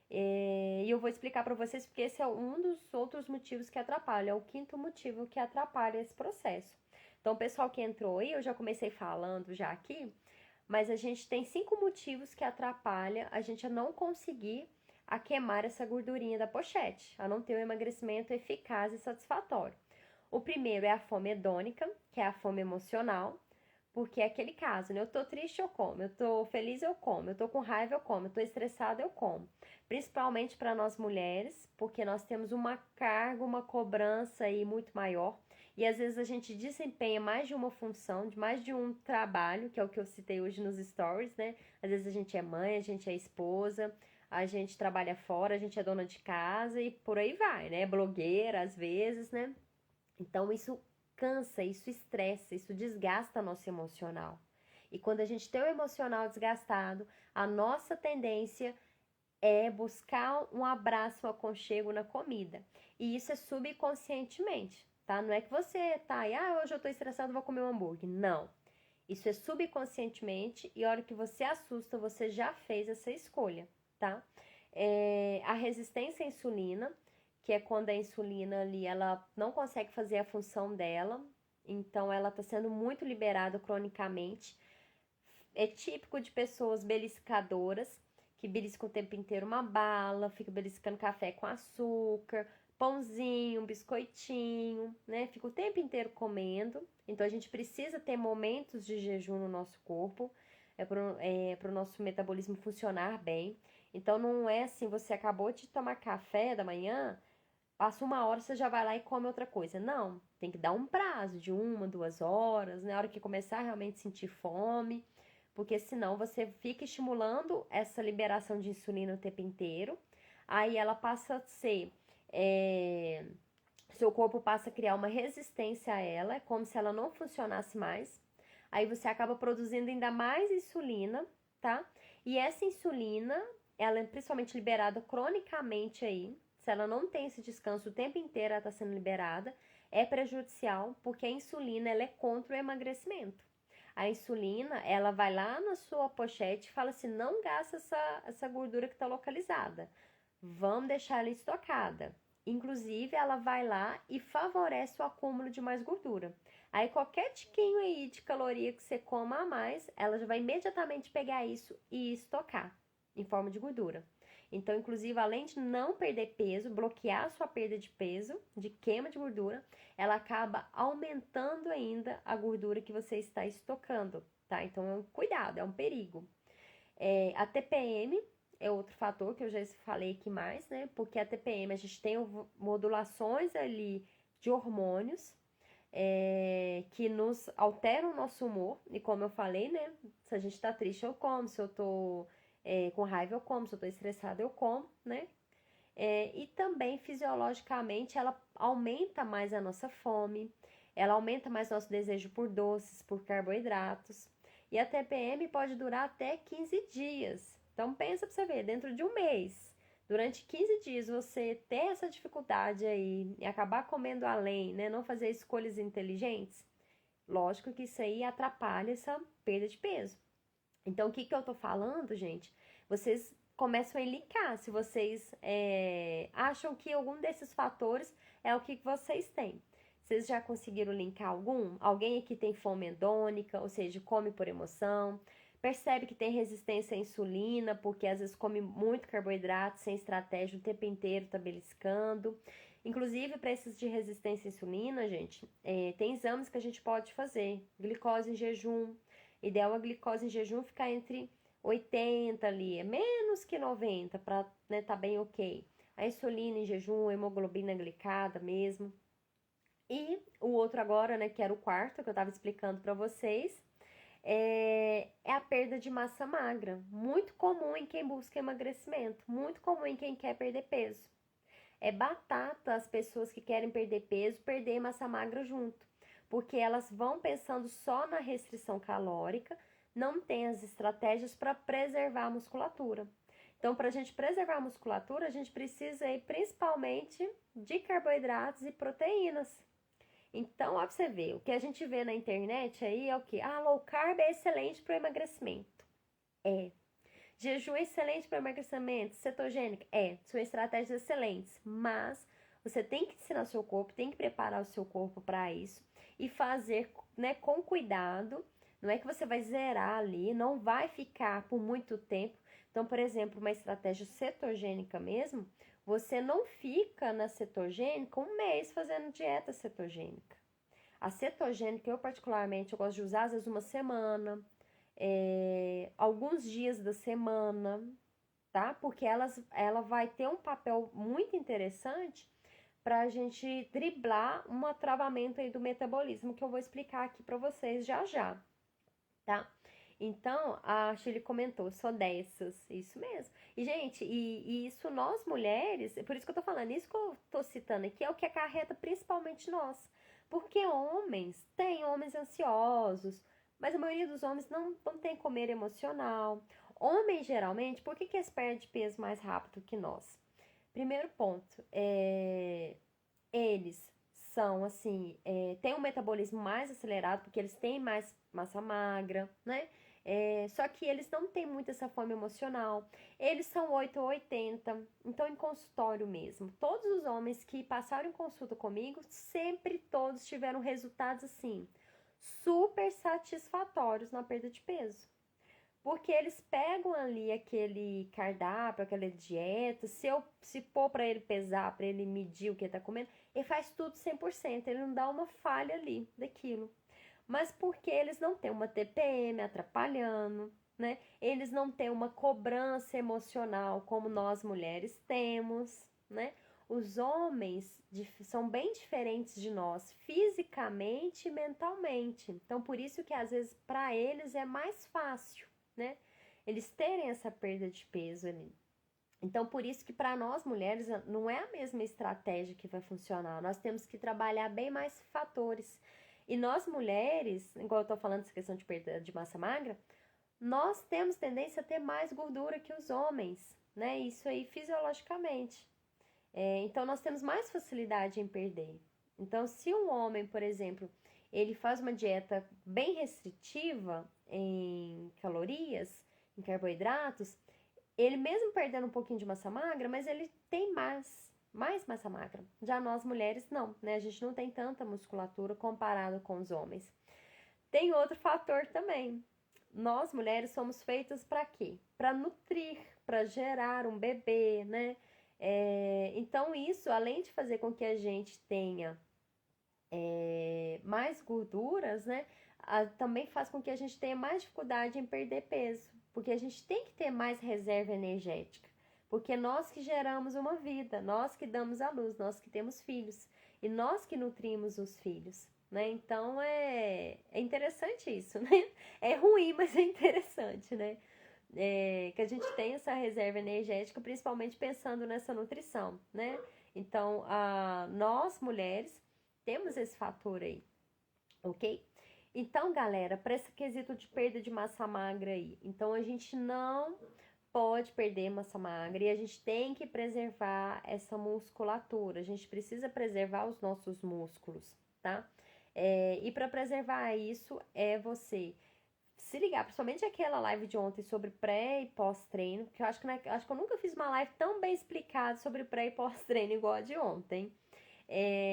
E eu vou explicar para vocês porque esse é um dos outros motivos que atrapalha, é o quinto motivo que atrapalha esse processo. Então, o pessoal que entrou aí, eu já comecei falando já aqui, mas a gente tem 5 motivos que atrapalha a gente a não conseguir a queimar essa gordurinha da pochete, a não ter um emagrecimento eficaz e satisfatório. O primeiro é a fome hedônica, que é a fome emocional, porque é aquele caso, né? Eu tô triste, eu como. Eu tô feliz, eu como. Eu tô com raiva, eu como. Eu tô estressada, eu como. Principalmente para nós mulheres, porque nós temos uma carga, uma cobrança aí muito maior. E às vezes a gente desempenha mais de uma função, de mais de um trabalho, que é o que eu citei hoje nos stories, né? Às vezes a gente é mãe, a gente é esposa, a gente trabalha fora, a gente é dona de casa e por aí vai, né? Blogueira às vezes, né? Então isso cansa, isso estressa, isso desgasta nosso emocional. E quando a gente tem o emocional desgastado, a nossa tendência é buscar um abraço, um aconchego na comida. E isso é subconscientemente, tá? Não é que você tá aí, hoje eu tô estressado, vou comer um hambúrguer. Não. Isso é subconscientemente e a hora que você assusta, você já fez essa escolha, tá? A resistência à insulina, que é quando a insulina ali, ela não consegue fazer a função dela, então ela está sendo muito liberada cronicamente. É típico de pessoas beliscadoras, que beliscam o tempo inteiro uma bala, fica beliscando café com açúcar, pãozinho, biscoitinho, né? Fica o tempo inteiro comendo. Então a gente precisa ter momentos de jejum no nosso corpo, para o nosso metabolismo funcionar bem. Então não é assim, você acabou de tomar café da manhã, passa uma hora, você já vai lá e come outra coisa. Não, tem que dar um prazo de 1, 2 horas, na hora que começar a realmente sentir fome, porque senão você fica estimulando essa liberação de insulina o tempo inteiro, aí ela passa a ser, seu corpo passa a criar uma resistência a ela, é como se ela não funcionasse mais, aí você acaba produzindo ainda mais insulina, tá? E essa insulina, ela é principalmente liberada cronicamente aí, se ela não tem esse descanso o tempo inteiro, ela está sendo liberada, é prejudicial, porque a insulina, ela é contra o emagrecimento. A insulina, ela vai lá na sua pochete e fala assim, não gasta essa gordura que está localizada, vamos deixar ela estocada. Inclusive, ela vai lá e favorece o acúmulo de mais gordura. Aí, qualquer tiquinho aí de caloria que você coma a mais, ela já vai imediatamente pegar isso e estocar em forma de gordura. Então, inclusive, além de não perder peso, bloquear a sua perda de peso, de queima de gordura, ela acaba aumentando ainda a gordura que você está estocando, tá? Então, é um cuidado, é um perigo. A TPM é outro fator que eu já falei aqui mais, né? Porque a TPM, a gente tem modulações ali de hormônios, que nos alteram o nosso humor. E como eu falei, né? Se a gente tá triste, eu como. Se eu tô com raiva, eu como. Se eu tô estressada, eu como, né? E também, fisiologicamente, ela aumenta mais a nossa fome. Ela aumenta mais nosso desejo por doces, por carboidratos. E a TPM pode durar até 15 dias. Então, pensa pra você ver, dentro de um mês, durante 15 dias, você ter essa dificuldade aí e acabar comendo além, né? Não fazer escolhas inteligentes, lógico que isso aí atrapalha essa perda de peso. Então, o que eu tô falando, gente? Vocês começam a elencar se vocês acham que algum desses fatores é o que vocês têm. Vocês já conseguiram linkar algum? Alguém aqui tem fome hedônica, ou seja, come por emoção, percebe que tem resistência à insulina, porque às vezes come muito carboidrato, sem estratégia, o tempo inteiro tá beliscando. Inclusive, para esses de resistência à insulina, gente, tem exames que a gente pode fazer. Glicose em jejum. Ideal a glicose em jejum ficar entre 80 ali, é menos que 90 para, né, tá bem ok. A insulina em jejum, hemoglobina glicada mesmo. E o outro agora, né, que era o quarto que eu tava explicando para vocês, é a perda de massa magra, muito comum em quem busca emagrecimento, muito comum em quem quer perder peso. É batata as pessoas que querem perder peso, perder massa magra junto, porque elas vão pensando só na restrição calórica, não tem as estratégias para preservar a musculatura. Então, para a gente preservar a musculatura, a gente precisa aí principalmente de carboidratos e proteínas. Então, ó, pra você ver, o que a gente vê na internet aí é o que? Ah, low carb é excelente para o emagrecimento. É. Jejum é excelente para emagrecimento, cetogênica? São estratégias excelentes, mas você tem que ensinar o seu corpo, tem que preparar o seu corpo para isso e fazer, né, com cuidado. Não é que você vai zerar ali, não vai ficar por muito tempo. Então, por exemplo, uma estratégia cetogênica mesmo, você não fica na cetogênica um mês fazendo dieta cetogênica. A cetogênica, eu particularmente, eu gosto de usar às vezes uma semana, alguns dias da semana, tá? Porque ela vai ter um papel muito interessante para a gente driblar um travamento aí do metabolismo, que eu vou explicar aqui para vocês já já, tá? Então, a Shirley comentou, sou dessas, isso mesmo. E, gente, e isso nós mulheres, por isso que eu tô falando, isso que eu tô citando aqui é o que acarreta principalmente nós. Porque tem homens ansiosos, mas a maioria dos homens não tem comer emocional. Homens, geralmente, por que eles perdem peso mais rápido que nós? Primeiro ponto, eles são, assim, têm um metabolismo mais acelerado, porque eles têm mais massa magra, né? Só que eles não têm muito essa fome emocional. Eles são 8 ou 80, então em consultório mesmo. Todos os homens que passaram em consulta comigo, sempre todos tiveram resultados assim, super satisfatórios na perda de peso. Porque eles pegam ali aquele cardápio, aquela dieta, se pôr para ele pesar, para ele medir o que ele tá comendo, ele faz tudo 100%, ele não dá uma falha ali daquilo. Mas porque eles não têm uma TPM atrapalhando, né? Eles não têm uma cobrança emocional como nós mulheres temos, né? Os homens são bem diferentes de nós, fisicamente e mentalmente. Então, por isso que às vezes para eles é mais fácil, né? Eles terem essa perda de peso ali. Então, por isso que para nós mulheres não é a mesma estratégia que vai funcionar. Nós temos que trabalhar bem mais fatores. E nós mulheres, igual eu tô falando dessa questão de perda de massa magra, nós temos tendência a ter mais gordura que os homens, né? Isso aí fisiologicamente. Então, nós temos mais facilidade em perder. Então, se um homem, por exemplo, ele faz uma dieta bem restritiva em calorias, em carboidratos, ele mesmo perdendo um pouquinho de massa magra, mas ele tem mais massa magra. Já nós mulheres não, né? A gente não tem tanta musculatura comparado com os homens. Tem outro fator também. nós mulheres somos feitas para quê? Para nutrir, para gerar um bebê, né? Então, isso, além de fazer com que a gente tenha mais gorduras, né? Também faz com que a gente tenha mais dificuldade em perder peso, porque a gente tem que ter mais reserva energética, porque nós que geramos uma vida, nós que damos à luz, nós que temos filhos e nós que nutrimos os filhos, né? Então é interessante isso, né? É ruim, mas é interessante, né? Que a gente tenha essa reserva energética, principalmente pensando nessa nutrição, né? Então, nós mulheres temos esse fator aí, ok? Então, galera, para esse quesito de perda de massa magra aí, então a gente não pode perder massa magra e a gente tem que preservar essa musculatura, a gente precisa preservar os nossos músculos, tá? E para preservar isso é você se ligar, principalmente aquela live de ontem sobre pré e pós-treino, que eu acho que eu nunca fiz uma live tão bem explicada sobre pré e pós-treino igual a de ontem.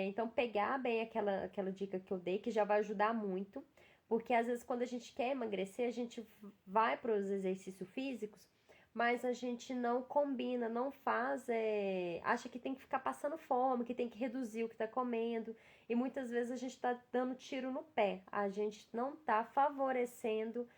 Então, pegar bem aquela dica que eu dei, que já vai ajudar muito, porque às vezes quando a gente quer emagrecer, a gente vai para os exercícios físicos, mas a gente não combina, não faz, acha que tem que ficar passando fome, que tem que reduzir o que está comendo, e muitas vezes a gente está dando tiro no pé, a gente não está favorecendo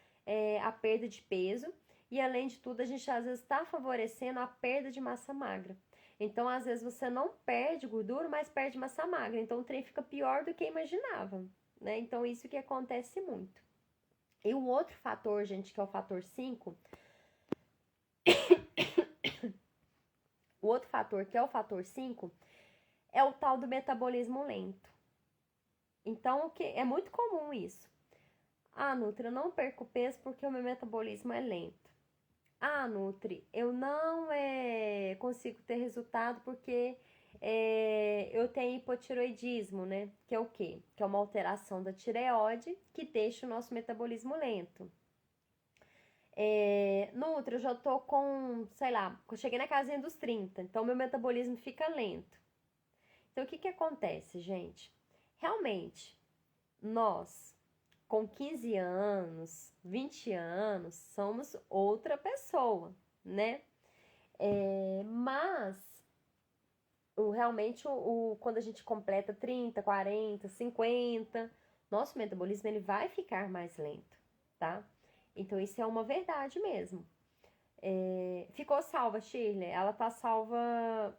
a perda de peso, e além de tudo, a gente às vezes está favorecendo a perda de massa magra. Então, às vezes, você não perde gordura, mas perde massa magra. Então, o trem fica pior do que imaginava, né? Então, isso que acontece muito. E o outro fator, gente, que é o fator 5, o outro fator, que é o fator 5, é o tal do metabolismo lento. Então, o que é muito comum isso. Nutri, eu não perco peso porque o meu metabolismo é lento. Nutri, eu não consigo ter resultado porque eu tenho hipotiroidismo, né? Que é o quê? Que é uma alteração da tireoide que deixa o nosso metabolismo lento. Nutri, eu já tô com, sei lá, eu cheguei na casinha dos 30, então meu metabolismo fica lento. Então, o que acontece, gente? Realmente, nós, com 15 anos, 20 anos, somos outra pessoa, né? Mas, realmente, quando a gente completa 30, 40, 50, nosso metabolismo ele vai ficar mais lento, tá? Então, isso é uma verdade mesmo. Ficou salva, Shirley? Ela tá salva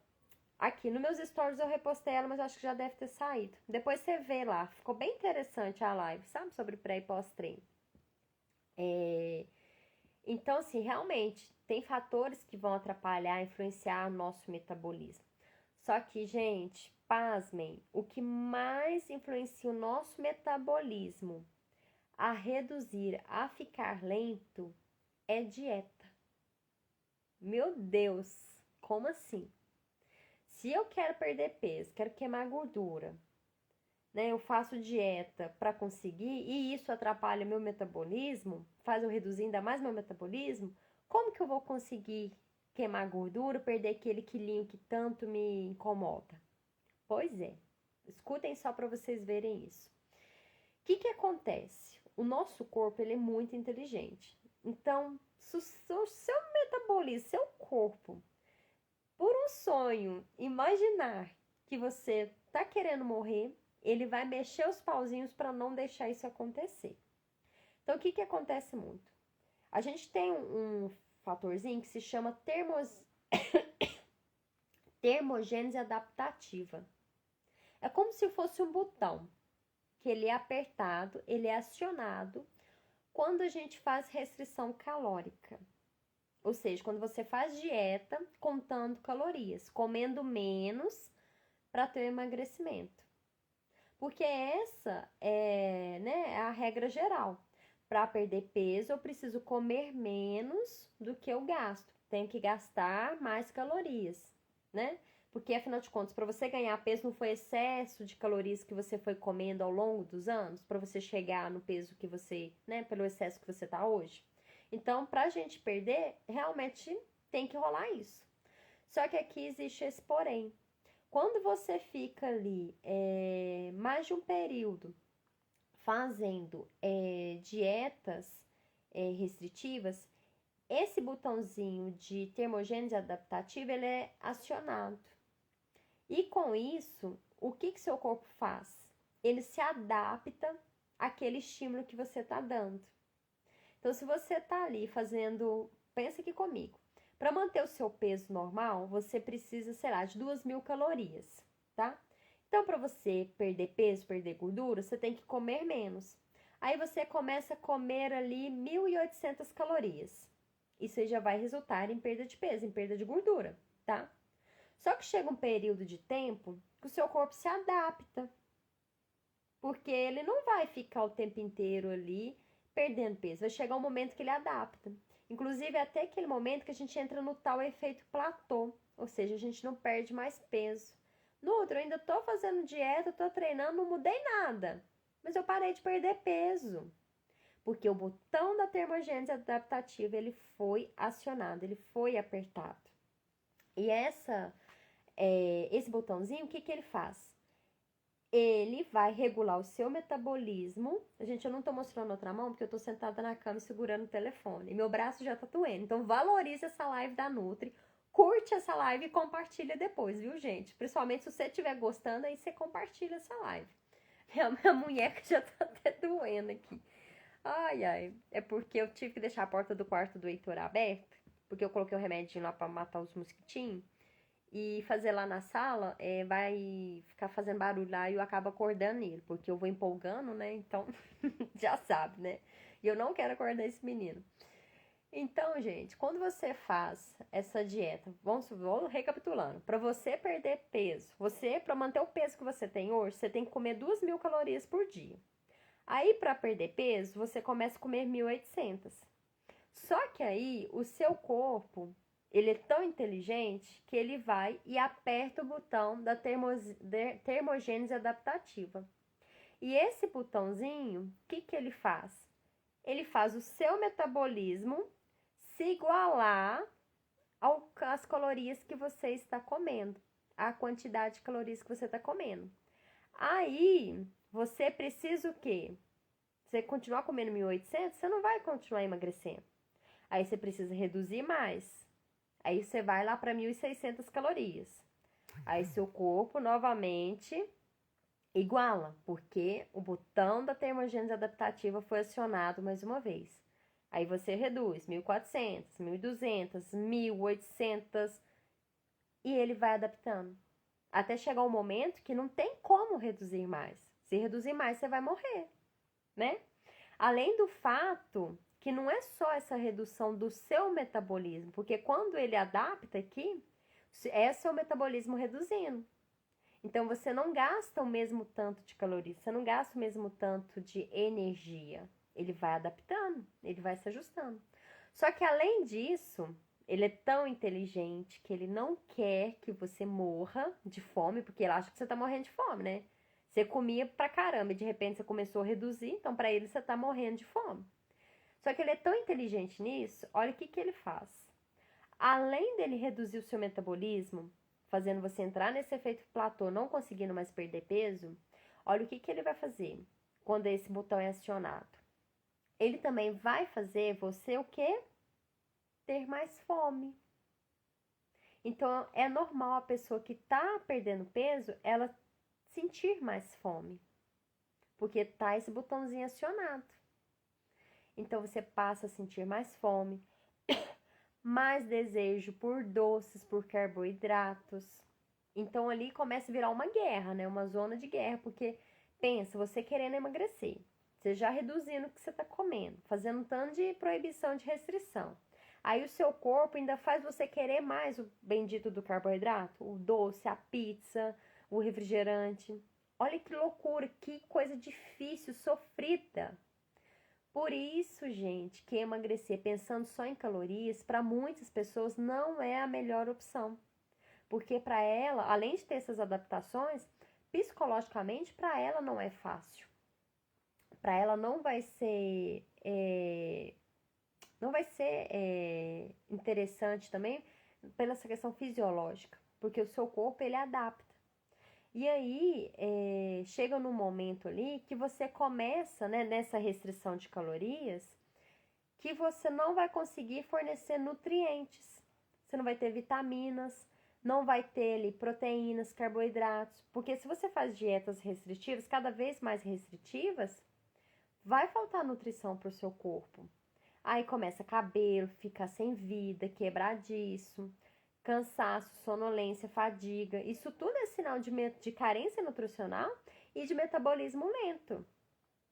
aqui. Nos meus stories eu repostei ela, mas eu acho que já deve ter saído. Depois você vê lá. Ficou bem interessante a live, sabe? Sobre pré e pós-treino. Então, assim, realmente, tem fatores que vão atrapalhar, influenciar o nosso metabolismo. Só que, gente, pasmem, o que mais influencia o nosso metabolismo a reduzir, a ficar lento, é dieta. Meu Deus, como assim? Se eu quero perder peso, quero queimar gordura, né? Eu faço dieta para conseguir e isso atrapalha meu metabolismo, faz eu reduzir ainda mais meu metabolismo, como que eu vou conseguir queimar gordura, perder aquele quilinho que tanto me incomoda? Pois é, escutem só para vocês verem isso. O que acontece? O nosso corpo ele é muito inteligente. Então, se o seu metabolismo, seu corpo, por um sonho, imaginar que você tá querendo morrer, ele vai mexer os pauzinhos para não deixar isso acontecer. Então, o que acontece muito? A gente tem um fatorzinho que se chama termogênese adaptativa. É como se fosse um botão que ele é apertado, ele é acionado quando a gente faz restrição calórica. Ou seja, quando você faz dieta contando calorias, comendo menos para ter emagrecimento. Porque essa é a regra geral. Para perder peso, eu preciso comer menos do que eu gasto. Tenho que gastar mais calorias, né? Porque, afinal de contas, para você ganhar peso, não foi excesso de calorias que você foi comendo ao longo dos anos para você chegar no peso que você, né, pelo excesso que você tá hoje. Então, para a gente perder, realmente tem que rolar isso. Só que aqui existe esse porém. Quando você fica ali mais de um período fazendo dietas restritivas, esse botãozinho de termogênese adaptativa, ele é acionado. E com isso, o que seu corpo faz? Ele se adapta àquele estímulo que você está dando. Então, se você está ali fazendo, pensa aqui comigo, para manter o seu peso normal, você precisa, sei lá, de 2.000 calorias, tá? Então, para você perder peso, perder gordura, você tem que comer menos. Aí você começa a comer ali 1.800 calorias. Isso aí já vai resultar em perda de peso, em perda de gordura, tá? Só que chega um período de tempo que o seu corpo se adapta. Porque ele não vai ficar o tempo inteiro ali perdendo peso. Vai chegar um momento que ele adapta. Inclusive, até aquele momento que a gente entra no tal efeito platô. Ou seja, a gente não perde mais peso. No outro, eu ainda tô fazendo dieta, tô treinando, não mudei nada. Mas eu parei de perder peso. Porque o botão da termogênese adaptativa, ele foi acionado, ele foi apertado. E esse botãozinho, o que ele faz? Ele vai regular o seu metabolismo. Gente, eu não tô mostrando outra mão porque eu tô sentada na cama segurando o telefone. E meu braço já tá doendo. Então, valorize essa live da Nutri. Curte essa live e compartilha depois, viu, gente? Principalmente se você estiver gostando, aí você compartilha essa live. Minha munheca já tá até doendo aqui. Ai, ai. É porque eu tive que deixar a porta do quarto do Heitor aberta. Porque eu coloquei o remedinho lá pra matar os mosquitinhos. E fazer lá na sala, vai ficar fazendo barulho lá e eu acabo acordando ele. Porque eu vou empolgando, né? Então, já sabe, né? E eu não quero acordar esse menino. Então, gente, quando você faz essa dieta, vou recapitulando. Para você perder peso, para manter o peso que você tem hoje, você tem que comer 2.000 calorias por dia. Aí, para perder peso, você começa a comer 1.800. Só que aí, o seu corpo, ele é tão inteligente que ele vai e aperta o botão da termogênese adaptativa. E esse botãozinho, o que ele faz? Ele faz o seu metabolismo se igualar às calorias que você está comendo, a quantidade de calorias que você está comendo. Aí, você precisa o quê? Você continuar comendo 1.800, você não vai continuar emagrecendo. Aí você precisa reduzir mais. Aí você vai lá para 1.600 calorias. Aí seu corpo novamente iguala, porque o botão da termogênese adaptativa foi acionado mais uma vez. Aí você reduz 1.400, 1.200, 1.800 e ele vai adaptando. Até chegar um momento que não tem como reduzir mais. Se reduzir mais, você vai morrer, né? Além do fato que não é só essa redução do seu metabolismo, porque quando ele adapta aqui, é seu metabolismo reduzindo. Então, você não gasta o mesmo tanto de calorias, você não gasta o mesmo tanto de energia. Ele vai adaptando, ele vai se ajustando. Só que, além disso, ele é tão inteligente que ele não quer que você morra de fome, porque ele acha que você tá morrendo de fome, né? Você comia pra caramba e de repente você começou a reduzir, então para ele você tá morrendo de fome. Só que ele é tão inteligente nisso, olha o que ele faz. Além dele reduzir o seu metabolismo, fazendo você entrar nesse efeito platô, não conseguindo mais perder peso, olha o que ele vai fazer quando esse botão é acionado. Ele também vai fazer você o quê? Ter mais fome. Então, é normal a pessoa que tá perdendo peso, ela sentir mais fome. Porque tá esse botãozinho acionado. Então, você passa a sentir mais fome, mais desejo por doces, por carboidratos. Então, ali começa a virar uma guerra, né? Uma zona de guerra, porque pensa, você querendo emagrecer, você já reduzindo o que você tá comendo, fazendo um tanto de proibição, de restrição. Aí o seu corpo ainda faz você querer mais o bendito do carboidrato, o doce, a pizza, o refrigerante. Olha que loucura, que coisa difícil, sofrida. Por isso, gente, que emagrecer pensando só em calorias, para muitas pessoas não é a melhor opção. Porque para ela, além de ter essas adaptações, psicologicamente para ela não é fácil. Para ela não vai ser interessante também pela essa questão fisiológica, porque o seu corpo ele adapta. E aí chega num momento ali que você começa, né, nessa restrição de calorias, que você não vai conseguir fornecer nutrientes. Você não vai ter vitaminas, não vai ter ali proteínas, carboidratos, porque se você faz dietas restritivas, cada vez mais restritivas, vai faltar nutrição para o seu corpo. Aí começa cabelo, ficar sem vida, quebradiço, cansaço, sonolência, fadiga. Isso tudo é sinal de carência nutricional e de metabolismo lento,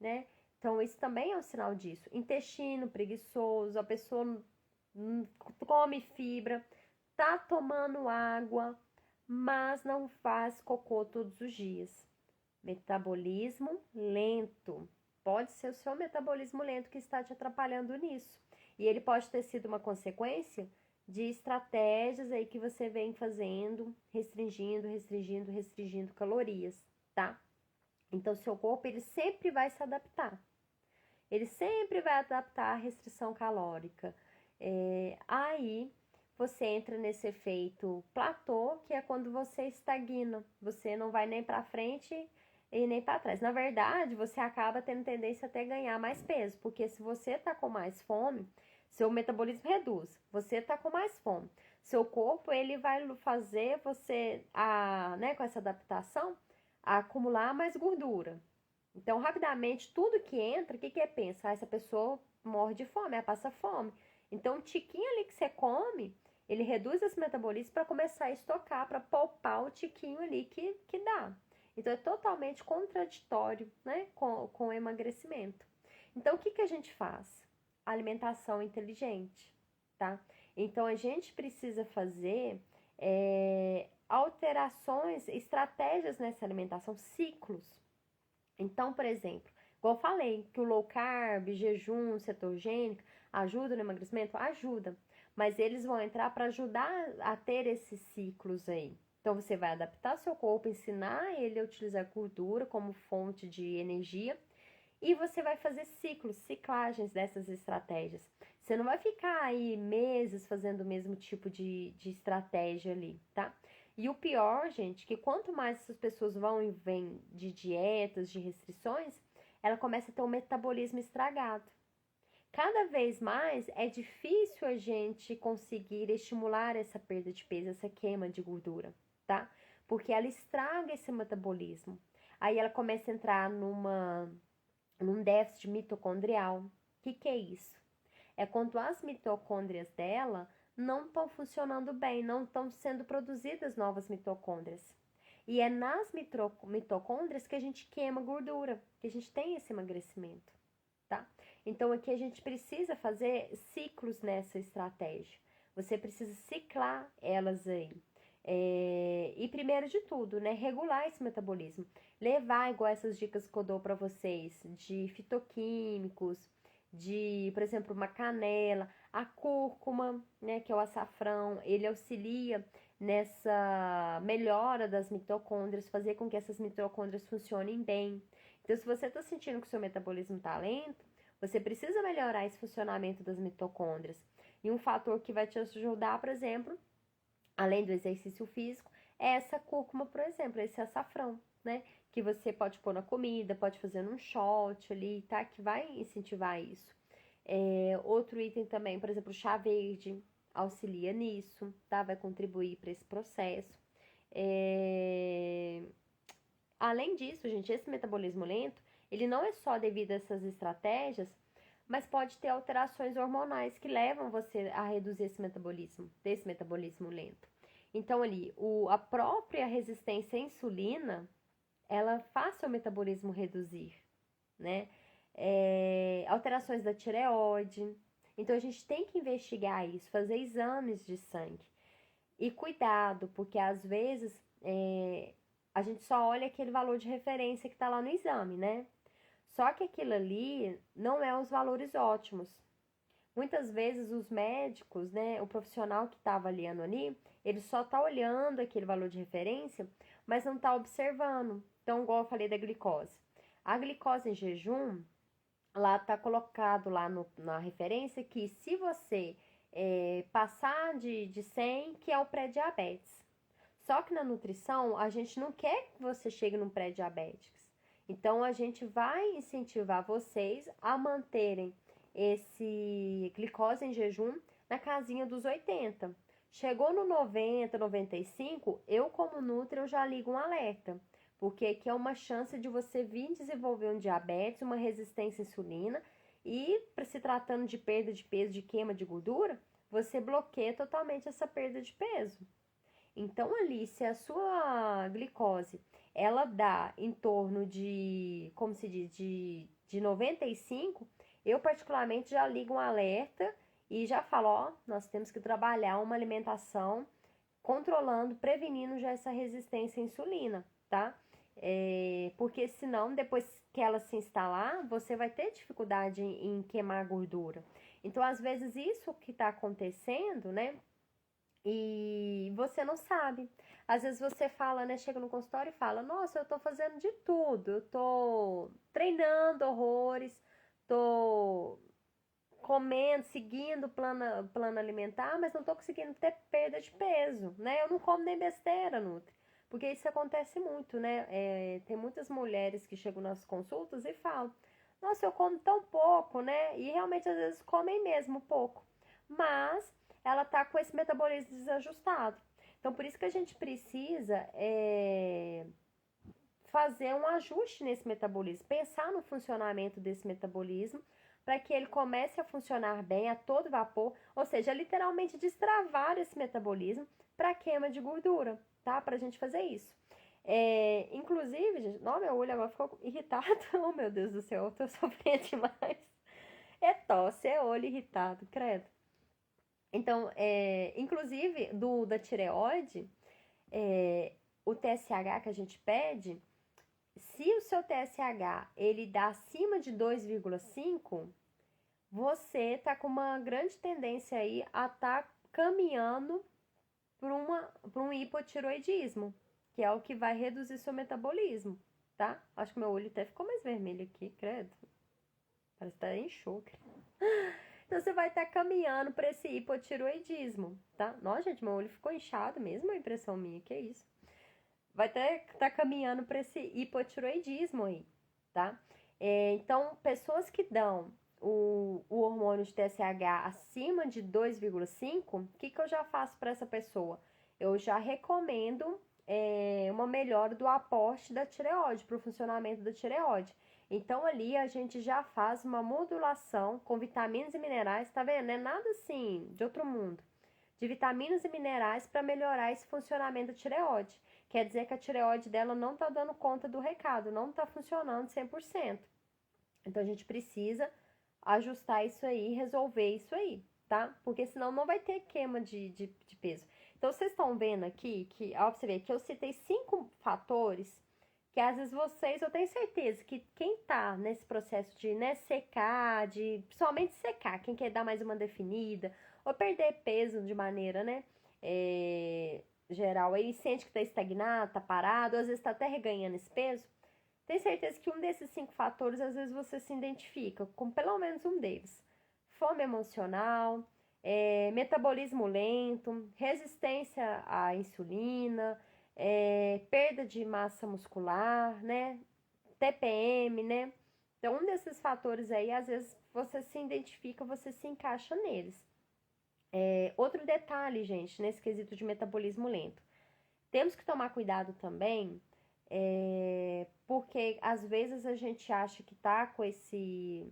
né? Então, isso também é um sinal disso. Intestino preguiçoso, a pessoa come fibra, tá tomando água, mas não faz cocô todos os dias. Metabolismo lento. Pode ser o seu metabolismo lento que está te atrapalhando nisso. E ele pode ter sido uma consequência de estratégias aí que você vem fazendo, restringindo calorias, tá? Então, seu corpo, ele sempre vai se adaptar. Ele sempre vai adaptar a restrição calórica. Aí, você entra nesse efeito platô, que é quando você estagna. Você não vai nem para frente e nem para trás. Na verdade, você acaba tendo tendência até ganhar mais peso, porque se você tá com mais fome, seu metabolismo reduz. Você tá com mais fome. Seu corpo, ele vai fazer você, com essa adaptação, a acumular mais gordura. Então, rapidamente, tudo que entra, o que é pensa? Essa pessoa morre de fome, ela passa fome. Então, o tiquinho ali que você come, ele reduz esse metabolismo para começar a estocar, para poupar o tiquinho ali que dá. Então, é totalmente contraditório, né, com o emagrecimento. Então, o que a gente faz? Alimentação inteligente, tá? Então, a gente precisa fazer alterações, estratégias nessa alimentação, ciclos. Então, por exemplo, igual eu falei, que o low carb, jejum cetogênico ajuda no emagrecimento? Ajuda. Mas eles vão entrar para ajudar a ter esses ciclos aí. Então, você vai adaptar seu corpo, ensinar ele a utilizar gordura como fonte de energia e você vai fazer ciclos, ciclagens dessas estratégias. Você não vai ficar aí meses fazendo o mesmo tipo de estratégia ali, tá? E o pior, gente, que quanto mais essas pessoas vão e vêm de dietas, de restrições, ela começa a ter um metabolismo estragado. Cada vez mais é difícil a gente conseguir estimular essa perda de peso, essa queima de gordura, tá? Porque ela estraga esse metabolismo. Aí ela começa a entrar num déficit mitocondrial. O que é isso? É quando as mitocôndrias dela não estão funcionando bem, não estão sendo produzidas novas mitocôndrias. E é nas mitocôndrias que a gente queima gordura, que a gente tem esse emagrecimento, tá? Então, aqui a gente precisa fazer ciclos nessa estratégia. Você precisa ciclar elas aí. E primeiro de tudo, né, regular esse metabolismo. Levar, igual essas dicas que eu dou para vocês, de fitoquímicos, de, por exemplo, uma canela, a cúrcuma, né, que é o açafrão, ele auxilia nessa melhora das mitocôndrias, fazer com que essas mitocôndrias funcionem bem. Então, se você está sentindo que o seu metabolismo está lento, você precisa melhorar esse funcionamento das mitocôndrias. E um fator que vai te ajudar, por exemplo, além do exercício físico, é essa cúrcuma, por exemplo, esse açafrão, né? Que você pode pôr na comida, pode fazer num shot ali, tá? Que vai incentivar isso. Outro item também, por exemplo, o chá verde auxilia nisso, tá? Vai contribuir para esse processo. Além disso, gente, esse metabolismo lento, ele não é só devido a essas estratégias, mas pode ter alterações hormonais que levam você a reduzir esse metabolismo lento. Então, ali, a própria resistência à insulina, ela faz seu metabolismo reduzir, né? Alterações da tireoide. Então, a gente tem que investigar isso, fazer exames de sangue. E cuidado, porque às vezes a gente só olha aquele valor de referência que está lá no exame, né? Só que aquilo ali não é os valores ótimos. Muitas vezes os médicos, né, o profissional que está avaliando ali, ele só está olhando aquele valor de referência, mas não está observando. Então, igual eu falei da glicose. A glicose em jejum, lá está colocado lá na referência que se você passar de 100, que é o pré-diabetes. Só que na nutrição, a gente não quer que você chegue no pré-diabetes. Então, a gente vai incentivar vocês a manterem esse glicose em jejum na casinha dos 80. Chegou no 90, 95, eu como Nutri, eu já ligo um alerta. Porque aqui é uma chance de você vir desenvolver um diabetes, uma resistência à insulina e, se tratando de perda de peso, de queima de gordura, você bloqueia totalmente essa perda de peso. Então, ali, se a sua glicose, ela dá em torno de, como se diz, de 95, eu particularmente já ligo um alerta e já falo, ó, nós temos que trabalhar uma alimentação controlando, prevenindo já essa resistência à insulina, tá? Porque senão, depois que ela se instalar, você vai ter dificuldade em queimar gordura. Então, às vezes, isso que está acontecendo, né? E você não sabe. Às vezes você fala, né? Chega no consultório e fala: Nossa, eu tô fazendo de tudo. Eu tô treinando horrores, tô comendo, seguindo o plano alimentar, mas não tô conseguindo ter perda de peso, né? Eu não como nem besteira, Nutri. Porque isso acontece muito, né? Tem muitas mulheres que chegam nas consultas e falam: Nossa, eu como tão pouco, né? E realmente às vezes comem mesmo pouco. Mas ela tá com esse metabolismo desajustado. Então, por isso que a gente precisa fazer um ajuste nesse metabolismo, pensar no funcionamento desse metabolismo para que ele comece a funcionar bem a todo vapor, ou seja, literalmente destravar esse metabolismo para queima de gordura, tá? Para a gente fazer isso. Inclusive, gente, não, meu olho agora ficou irritado. Oh, meu Deus do céu, eu tô sofrendo demais. É tosse, é olho irritado, credo. Então, inclusive, da tireoide, o TSH que a gente pede, se o seu TSH ele dá acima de 2,5, você tá com uma grande tendência aí a estar caminhando para um hipotiroidismo, que é o que vai reduzir seu metabolismo, tá? Acho que meu olho até ficou mais vermelho aqui, credo. Parece que tá em choque. Então, você vai estar caminhando para esse hipotiroidismo, tá? Nossa, gente, meu olho ficou inchado mesmo, a impressão minha, que isso. Vai estar caminhando para esse hipotiroidismo aí, tá? Então, pessoas que dão o hormônio de TSH acima de 2,5, o que eu já faço para essa pessoa? Eu já recomendo uma melhora do aporte da tireoide, para o funcionamento da tireoide. Então, ali a gente já faz uma modulação com vitaminas e minerais, tá vendo? Não é nada assim de outro mundo. De vitaminas e minerais para melhorar esse funcionamento da tireoide. Quer dizer que a tireoide dela não tá dando conta do recado, não tá funcionando 100%. Então, a gente precisa ajustar isso aí, resolver isso aí, tá? Porque senão não vai ter queima de peso. Então, vocês estão vendo aqui que, ó, pra você ver, que eu citei 5 fatores que às vezes vocês, eu tenho certeza que quem tá nesse processo de, né, secar, principalmente secar, quem quer dar mais uma definida, ou perder peso de maneira, né, geral, aí sente que tá estagnado, tá parado, ou às vezes tá até reganhando esse peso, tem certeza que um desses 5 fatores, às vezes você se identifica com pelo menos um deles. Fome emocional, metabolismo lento, resistência à insulina, perda de massa muscular, né? TPM, né? Então, um desses fatores aí, às vezes, você se identifica, você se encaixa neles. Outro detalhe, gente, nesse quesito de metabolismo lento. Temos que tomar cuidado também, porque às vezes a gente acha que tá com esse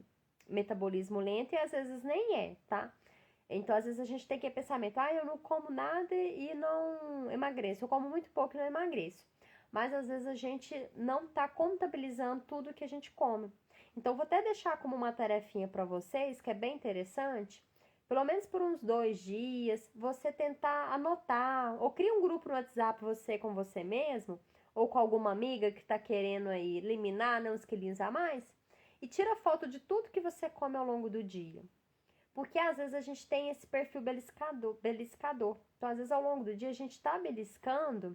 metabolismo lento e às vezes nem é, tá? Então, às vezes a gente tem que pensamento, eu não como nada e não emagreço, eu como muito pouco e não emagreço. Mas às vezes a gente não tá contabilizando tudo que a gente come. Então, vou até deixar como uma tarefinha para vocês, que é bem interessante, pelo menos por uns 2 dias, você tentar anotar, ou cria um grupo no WhatsApp você com você mesmo, ou com alguma amiga que tá querendo aí eliminar, né, uns quilinhos a mais, e tira foto de tudo que você come ao longo do dia. Porque às vezes a gente tem esse perfil beliscador. Então, às vezes ao longo do dia a gente tá beliscando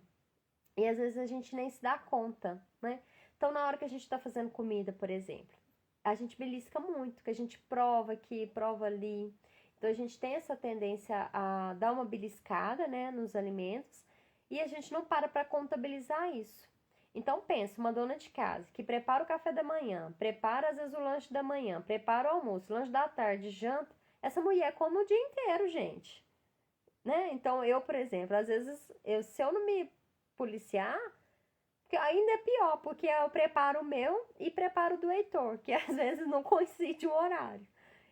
e às vezes a gente nem se dá conta, né? Então, na hora que a gente tá fazendo comida, por exemplo, a gente belisca muito, que a gente prova aqui, prova ali. Então, a gente tem essa tendência a dar uma beliscada, né, nos alimentos e a gente não para contabilizar isso. Então, pensa, uma dona de casa que prepara o café da manhã, prepara às vezes o lanche da manhã, prepara o almoço, lanche da tarde, janta, essa mulher come o dia inteiro, gente, né? Então, eu, por exemplo, às vezes, se eu não me policiar, que ainda é pior, porque eu preparo o meu e preparo o do Heitor, que às vezes não coincide o horário.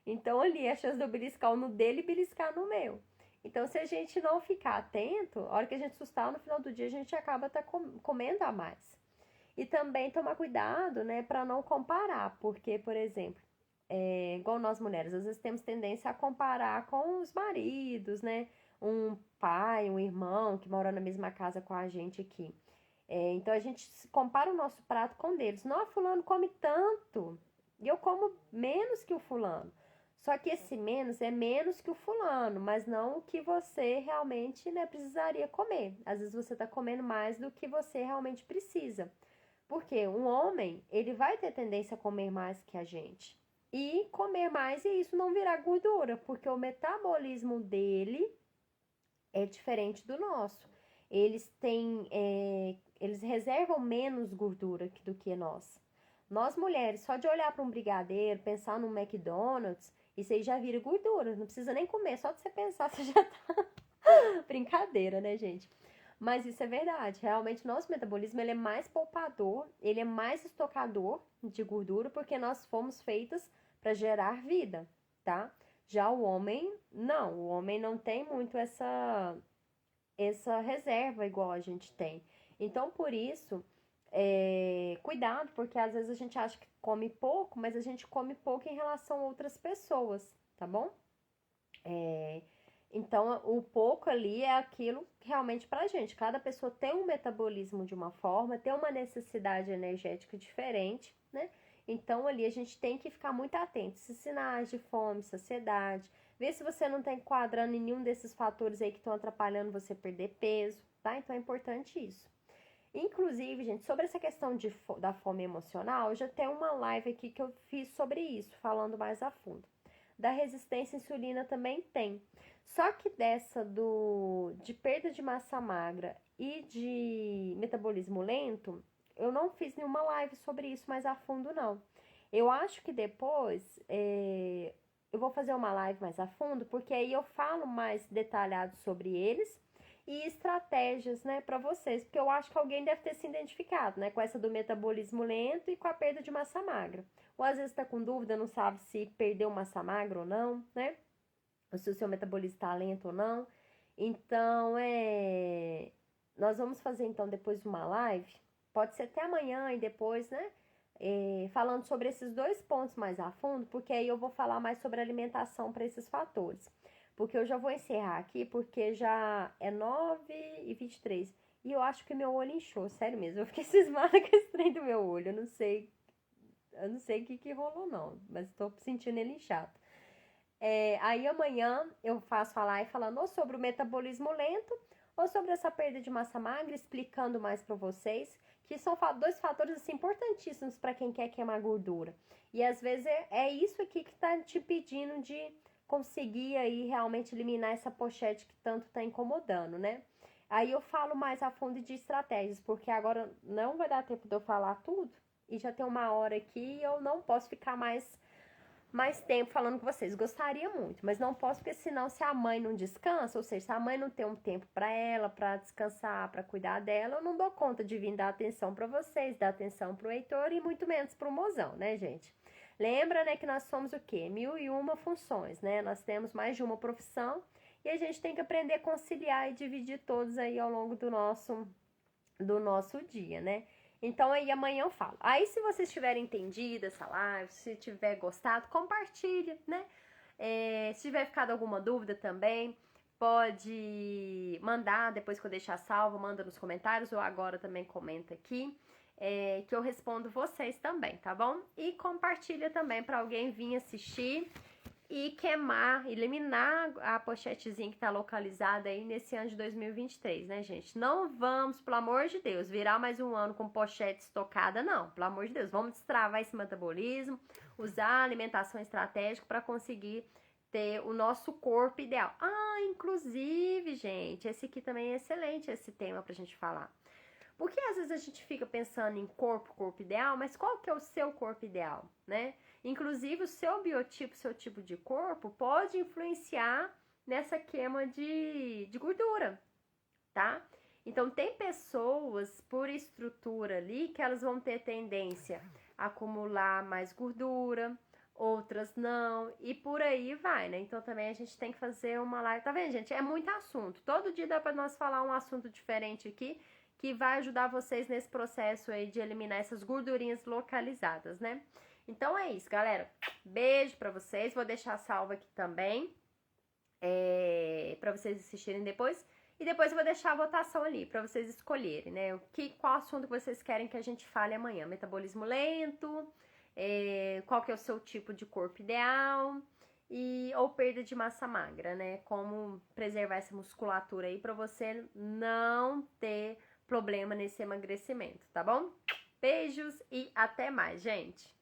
Então, ali, a chance de eu beliscar o no dele e beliscar no meu. Então, se a gente não ficar atento, a hora que a gente assustar, no final do dia, a gente acaba comendo a mais. E também tomar cuidado, né, para não comparar, porque, por exemplo, igual nós mulheres, às vezes temos tendência a comparar com os maridos, né? Um pai, um irmão que mora na mesma casa com a gente aqui. Então a gente compara o nosso prato com o deles. Não, fulano come tanto e eu como menos que o fulano. Só que esse menos é menos que o fulano, mas não o que você realmente, né, precisaria comer. Às vezes você está comendo mais do que você realmente precisa. Porque um homem, ele vai ter tendência a comer mais que a gente. E comer mais e isso não virar gordura, porque o metabolismo dele é diferente do nosso. Eles reservam menos gordura do que nós. Nós mulheres, só de olhar para um brigadeiro, pensar num McDonald's, isso aí já vira gordura. Não precisa nem comer, só de você pensar, você já tá. Brincadeira, né, gente? Mas isso é verdade. Realmente, nosso metabolismo ele é mais poupador, ele é mais estocador de gordura, porque nós fomos feitas para gerar vida, tá? Já o homem, não. O homem não tem muito essa reserva igual a gente tem. Então, por isso, cuidado, porque às vezes a gente acha que come pouco, mas a gente come pouco em relação a outras pessoas, tá bom? Então, o pouco ali é aquilo realmente pra gente. Cada pessoa tem um metabolismo de uma forma, tem uma necessidade energética diferente, né? Então, ali a gente tem que ficar muito atento. Esses sinais de fome, saciedade. Ver se você não está enquadrando em nenhum desses fatores aí que estão atrapalhando você perder peso, tá? Então, é importante isso. Inclusive, gente, sobre essa questão da fome emocional, já tem uma live aqui que eu fiz sobre isso, falando mais a fundo. Da resistência à insulina também tem. Só que de perda de massa magra e de metabolismo lento, eu não fiz nenhuma live sobre isso mais a fundo, não. Eu acho que depois eu vou fazer uma live mais a fundo, porque aí eu falo mais detalhado sobre eles e estratégias, né, para vocês, porque eu acho que alguém deve ter se identificado, né, com essa do metabolismo lento e com a perda de massa magra. Ou às vezes tá com dúvida, não sabe se perdeu massa magra ou não, né? Ou se o seu metabolismo está lento ou não. Então, nós vamos fazer então depois uma live, pode ser até amanhã e depois, né? Falando sobre esses dois pontos mais a fundo, porque aí eu vou falar mais sobre alimentação para esses fatores. Porque eu já vou encerrar aqui, porque já é 9h23. E eu acho que meu olho inchou, sério mesmo. Eu fiquei cismada com esse trem do meu olho. Eu não sei o que rolou, não. Mas estou sentindo ele inchado. Aí amanhã eu faço a live falando ou sobre o metabolismo lento ou sobre essa perda de massa magra, explicando mais para vocês, que são dois fatores assim, importantíssimos para quem quer queimar gordura. E às vezes é isso aqui que está te impedindo de conseguir aí realmente eliminar essa pochete que tanto está incomodando, né? Aí eu falo mais a fundo de estratégias, porque agora não vai dar tempo de eu falar tudo, e já tem uma hora aqui e eu não posso ficar mais tempo falando com vocês. Gostaria muito, mas não posso, porque senão se a mãe não descansa, ou seja, se a mãe não tem um tempo para ela, para descansar, para cuidar dela, eu não dou conta de vir dar atenção para vocês, dar atenção pro Heitor e muito menos pro mozão, né, gente? Lembra, né, que nós somos o quê? 1001 funções, né? Nós temos mais de uma profissão e a gente tem que aprender a conciliar e dividir todos aí ao longo do nosso dia, né? Então, aí amanhã eu falo. Aí, se vocês tiverem entendido essa live, se tiver gostado, compartilha, né? Se tiver ficado alguma dúvida também, pode mandar, depois que eu deixar salvo, manda nos comentários, ou agora também comenta aqui, que eu respondo vocês também, tá bom? E compartilha também para alguém vir assistir e eliminar a pochetezinha que tá localizada aí nesse ano de 2023, né, gente? Não vamos, pelo amor de Deus, virar mais um ano com pochete estocada, não. Pelo amor de Deus, vamos destravar esse metabolismo, usar a alimentação estratégica para conseguir ter o nosso corpo ideal. Inclusive, gente, esse aqui também é excelente, esse tema pra gente falar. Porque às vezes a gente fica pensando em corpo ideal, mas qual que é o seu corpo ideal, né? Inclusive o seu biotipo, seu tipo de corpo pode influenciar nessa queima de gordura, tá? Então tem pessoas por estrutura ali que elas vão ter tendência a acumular mais gordura, outras não, e por aí vai, né? Então também a gente tem que fazer uma live, tá vendo, gente? É muito assunto. Todo dia dá pra nós falar um assunto diferente aqui, que vai ajudar vocês nesse processo aí de eliminar essas gordurinhas localizadas, né? Então é isso, galera. Beijo pra vocês. Vou deixar salvo aqui também, pra vocês assistirem depois. E depois eu vou deixar a votação ali pra vocês escolherem, né? Qual assunto que vocês querem que a gente fale amanhã? Metabolismo lento, qual que é o seu tipo de corpo ideal ou perda de massa magra, né? Como preservar essa musculatura aí pra você não ter problema nesse emagrecimento, tá bom? Beijos e até mais, gente!